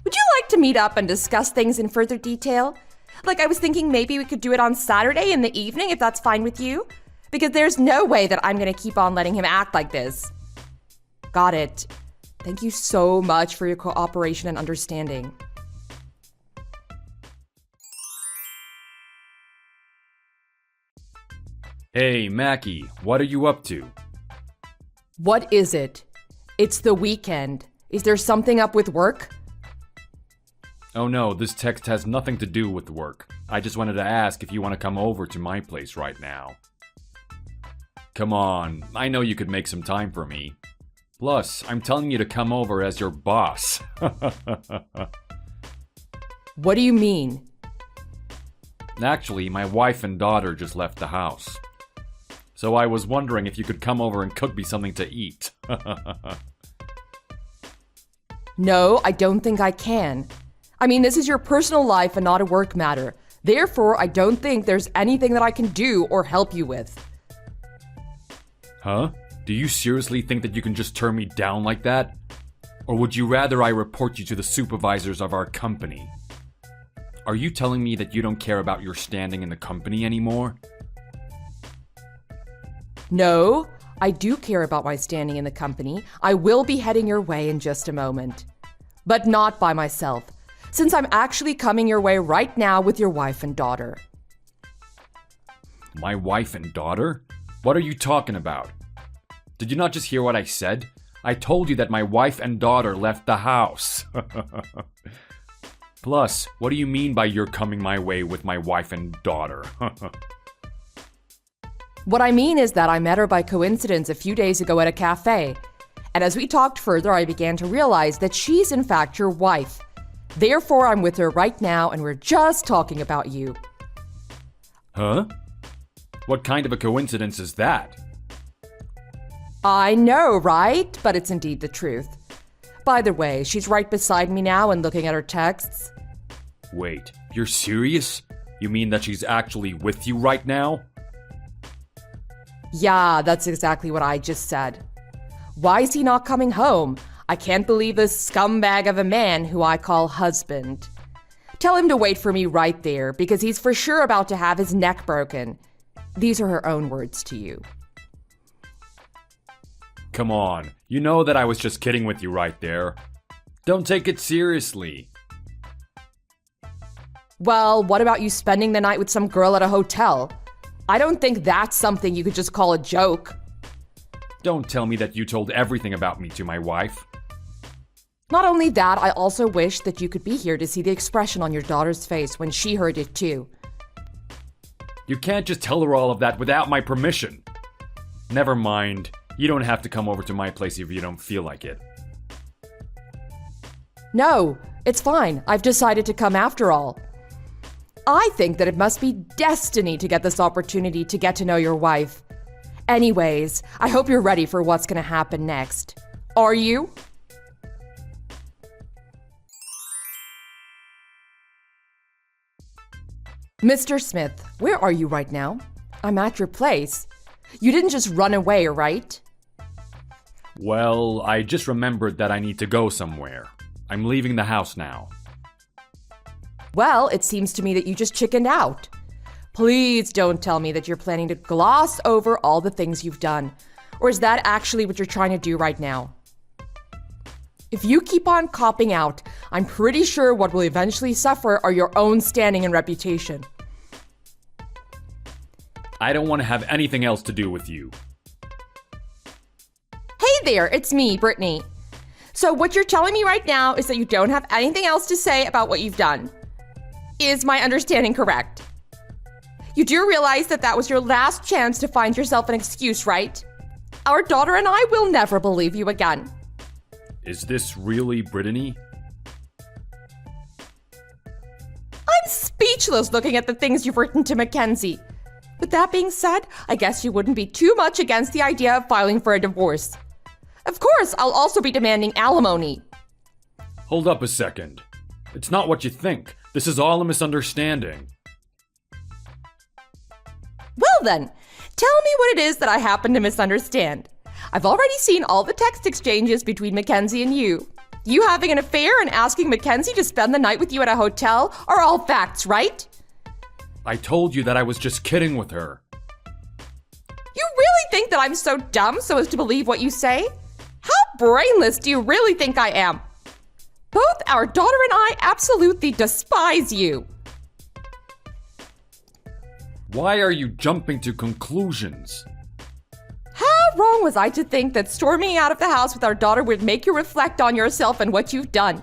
[SPEAKER 4] Would you like to meet up and discuss things in further detail? Like, I was thinking maybe we could do it on Saturday in the evening, if that's fine with you. Because there's no way that I'm going to keep on letting him act like this. got it. Thank you so much for your cooperation and understanding.
[SPEAKER 3] Hey, Mackie, what are you up to?
[SPEAKER 4] What is it? It's the weekend. Is there something up with work?
[SPEAKER 3] Oh no, this text has nothing to do with work. I just wanted to ask if you want to come over to my place right now. Come on, I know you could make some time for me. Plus, I'm telling you to come over as your boss.
[SPEAKER 4] What do you mean?
[SPEAKER 3] Actually, my wife and daughter just left the house. So I was wondering if you could come over and cook me something to eat.
[SPEAKER 4] No, I don't think I can. I mean, this is your personal life and not a work matter. Therefore, I don't think there's anything that I can do or help you with.
[SPEAKER 3] Huh? Do you seriously think that you can just turn me down like that? Or would you rather I report you to the supervisors of our company? Are you telling me that you don't care about your standing in the company anymore?
[SPEAKER 4] No, I do care about my standing in the company. I will be heading your way in just a moment. But not by myself, since I'm actually coming your way right now with your wife and daughter.
[SPEAKER 3] My wife and daughter? What are you talking about? Did you not just hear what I said? I told you that my wife and daughter left the house. Plus, what do you mean by you're coming my way with my wife and daughter?
[SPEAKER 4] What I mean is that I met her by coincidence a few days ago at a cafe. And as we talked further, I began to realize that she's in fact your wife. Therefore, I'm with her right now and we're just talking about you.
[SPEAKER 3] Huh? What kind of a coincidence is that?
[SPEAKER 4] I know, right? But it's indeed the truth. By the way, she's right beside me now and looking at her texts.
[SPEAKER 3] Wait, you're serious? You mean that she's actually with you right now?
[SPEAKER 4] Yeah, that's exactly what I just said. Why is he not coming home? I can't believe this scumbag of a man who I call husband. Tell him to wait for me right there, because he's for sure about to have his neck broken. These are her own words to you.
[SPEAKER 3] Come on, you know that I was just kidding with you right there. Don't take it seriously.
[SPEAKER 4] Well, what about you spending the night with some girl at a hotel? I don't think that's something you could just call a joke.
[SPEAKER 3] Don't tell me that you told everything about me to my wife.
[SPEAKER 4] Not only that, I also wish that you could be here to see the expression on your daughter's face when she heard it too.
[SPEAKER 3] You can't just tell her all of that without my permission. Never mind. You don't have to come over to my place if you don't feel like it.
[SPEAKER 4] No, it's fine. I've decided to come after all. I think that it must be destiny to get this opportunity to get to know your wife. Anyways, I hope you're ready for what's going to happen next. Are you? Mr. Smith, where are you right now? I'm at your place. You didn't just run away, right?
[SPEAKER 3] Well, I just remembered that I need to go somewhere. I'm leaving the house now.
[SPEAKER 4] Well, it seems to me that you just chickened out. Please don't tell me that you're planning to gloss over all the things you've done. Or is that actually what you're trying to do right now? If you keep on copping out, I'm pretty sure what will eventually suffer are your own standing and reputation.
[SPEAKER 3] I don't want to have anything else to do with you.
[SPEAKER 4] Hey there, it's me, Brittany. So what you're telling me right now is that you don't have anything else to say about what you've done. Is my understanding correct? You do realize that that was your last chance to find yourself an excuse, right? Our daughter and I will never believe you again.
[SPEAKER 3] Is this really Brittany?
[SPEAKER 4] I'm speechless looking at the things you've written to Mackenzie. With that being said, I guess you wouldn't be too much against the idea of filing for a divorce. Of course, I'll also be demanding alimony.
[SPEAKER 3] Hold up a second. It's not what you think. This is all a misunderstanding.
[SPEAKER 4] Well then, tell me what it is that I happen to misunderstand. I've already seen all the text exchanges between Mackenzie and you. You having an affair and asking Mackenzie to spend the night with you at a hotel are all facts, right?
[SPEAKER 3] I told you that I was just kidding with her.
[SPEAKER 4] You really think that I'm so dumb so as to believe what you say? How brainless do you really think I am? Both our daughter and I absolutely despise you.
[SPEAKER 3] Why are you jumping to conclusions?
[SPEAKER 4] How wrong was I to think that storming out of the house with our daughter would make you reflect on yourself and what you've done?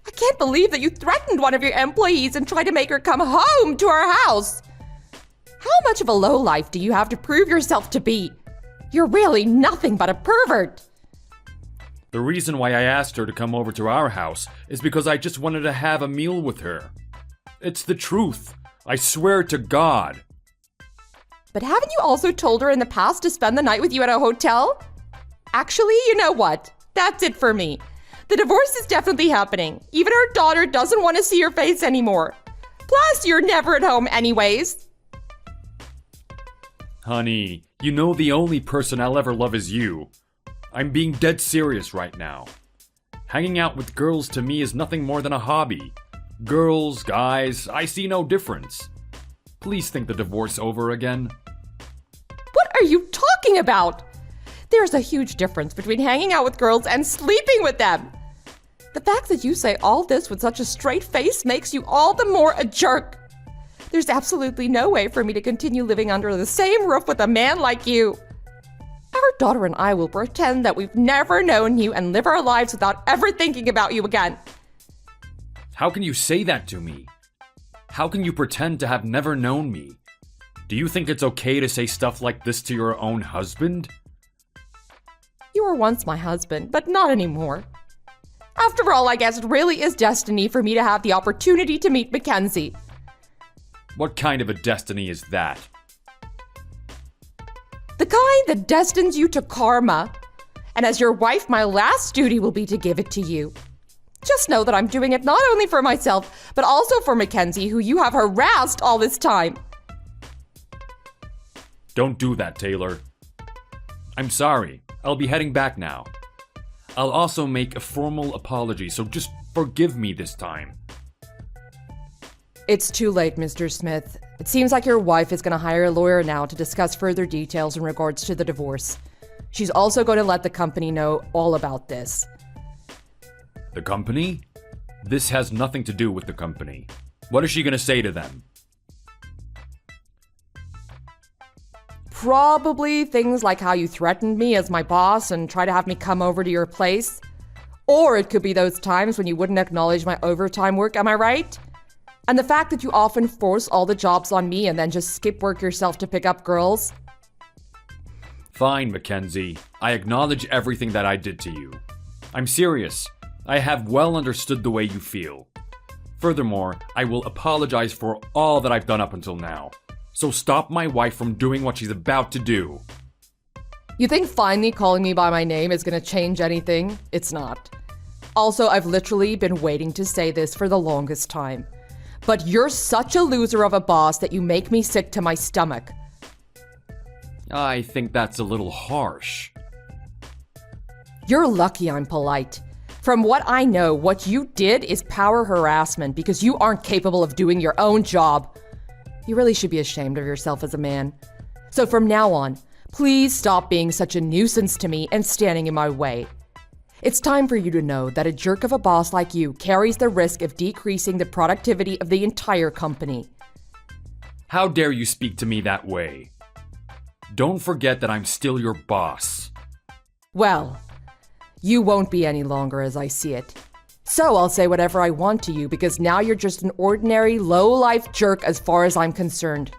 [SPEAKER 4] I can't believe that you threatened one of your employees and tried to make her come home to our house. How much of a lowlife do you have to prove yourself to be? You're really nothing but a pervert.
[SPEAKER 3] The reason why I asked her to come over to our house is because I just wanted to have a meal with her. It's the truth. I swear to God.
[SPEAKER 4] But haven't you also told her in the past to spend the night with you at a hotel? Actually, you know what? That's it for me. The divorce is definitely happening. Even her daughter doesn't want to see your face anymore. Plus, you're never at home anyways.
[SPEAKER 3] Honey, you know the only person I'll ever love is you. I'm being dead serious right now. Hanging out with girls to me is nothing more than a hobby. Girls, guys, I see no difference. Please think the divorce over again.
[SPEAKER 4] What are you talking about? There's a huge difference between hanging out with girls and sleeping with them. The fact that you say all this with such a straight face makes you all the more a jerk. There's absolutely no way for me to continue living under the same roof with a man like you. Our daughter and I will pretend that we've never known you and live our lives without ever thinking about you again.
[SPEAKER 3] How can you say that to me? How can you pretend to have never known me? Do you think it's okay to say stuff like this to your own husband?
[SPEAKER 4] You were once my husband, but not anymore. After all, I guess it really is destiny for me to have the opportunity to meet Mackenzie.
[SPEAKER 3] What kind of a destiny is that?
[SPEAKER 4] The kind that destines you to karma. And as your wife, my last duty will be to give it to you. Just know that I'm doing it not only for myself, but also for Mackenzie, who you have harassed all this time.
[SPEAKER 3] Don't do that, Taylor. I'm sorry. I'll be heading back now. I'll also make a formal apology, so just forgive me this time.
[SPEAKER 4] It's too late, Mr. Smith. It seems like your wife is going to hire a lawyer now to discuss further details in regards to the divorce. She's also going to let the company know all about this.
[SPEAKER 3] The company? This has nothing to do with the company. What is she going to say to them?
[SPEAKER 4] Probably things like how you threatened me as my boss and tried to have me come over to your place. Or it could be those times when you wouldn't acknowledge my overtime work, am I right? And the fact that you often force all the jobs on me and then just skip work yourself to pick up girls.
[SPEAKER 3] Fine, Mackenzie. I acknowledge everything that I did to you. I'm serious. I have well understood the way you feel. Furthermore, I will apologize for all that I've done up until now. So stop my wife from doing what she's about to do.
[SPEAKER 4] You think finally calling me by my name is going to change anything? It's not. Also, I've literally been waiting to say this for the longest time. But you're such a loser of a boss that you make me sick to my stomach.
[SPEAKER 3] I think that's a little harsh.
[SPEAKER 4] You're lucky I'm polite. From what I know, what you did is power harassment because you aren't capable of doing your own job. You really should be ashamed of yourself as a man. So from now on, please stop being such a nuisance to me and standing in my way. It's time for you to know that a jerk of a boss like you carries the risk of decreasing the productivity of the entire company.
[SPEAKER 3] How dare you speak to me that way? Don't forget that I'm still your boss.
[SPEAKER 4] Well, you won't be any longer as I see it. So I'll say whatever I want to you because now you're just an ordinary, low-life jerk as far as I'm concerned.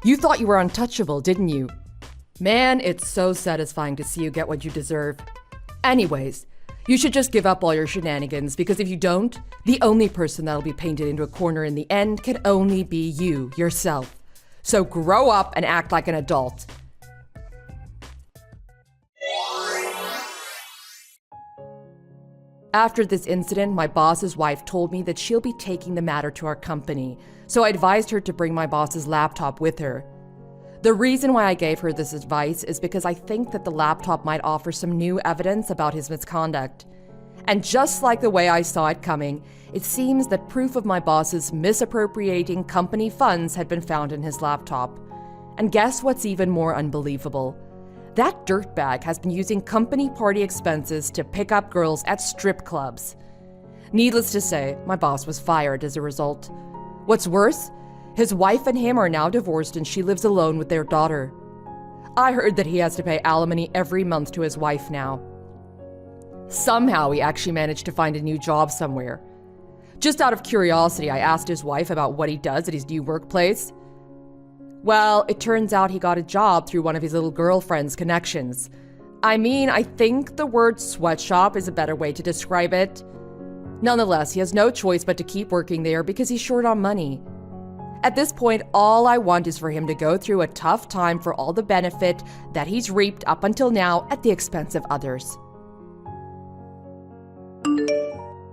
[SPEAKER 4] You thought you were untouchable, didn't you? Man, it's so satisfying to see you get what you deserve. Anyways, you should just give up all your shenanigans because if you don't, the only person that'll be painted into a corner in the end can only be you, yourself. So grow up and act like an adult. After this incident, my boss's wife told me that she'll be taking the matter to our company, so I advised her to bring my boss's laptop with her. The reason why I gave her this advice is because I think that the laptop might offer some new evidence about his misconduct. And just like the way I saw it coming, it seems that proof of my boss's misappropriating company funds had been found in his laptop. And guess what's even more unbelievable? That dirtbag has been using company party expenses to pick up girls at strip clubs. Needless to say, my boss was fired as a result. What's worse, his wife and him are now divorced and she lives alone with their daughter. I heard that he has to pay alimony every month to his wife now. Somehow he actually managed to find a new job somewhere. Just out of curiosity, I asked his wife about what he does at his new workplace. Well, it turns out he got a job through one of his little girlfriend's connections. I mean, I think the word sweatshop is a better way to describe it. Nonetheless, he has no choice but to keep working there because he's short on money. At this point, all I want is for him to go through a tough time for all the benefit that he's reaped up until now at the expense of others.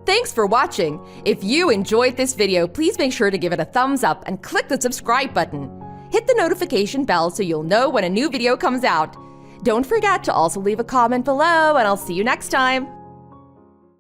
[SPEAKER 4] Thanks for watching. If you enjoyed this video, please make sure to give it a thumbs up and click the subscribe button. Hit the notification bell so you'll know when a new video comes out. Don't forget to also leave a comment below, and I'll see you next time.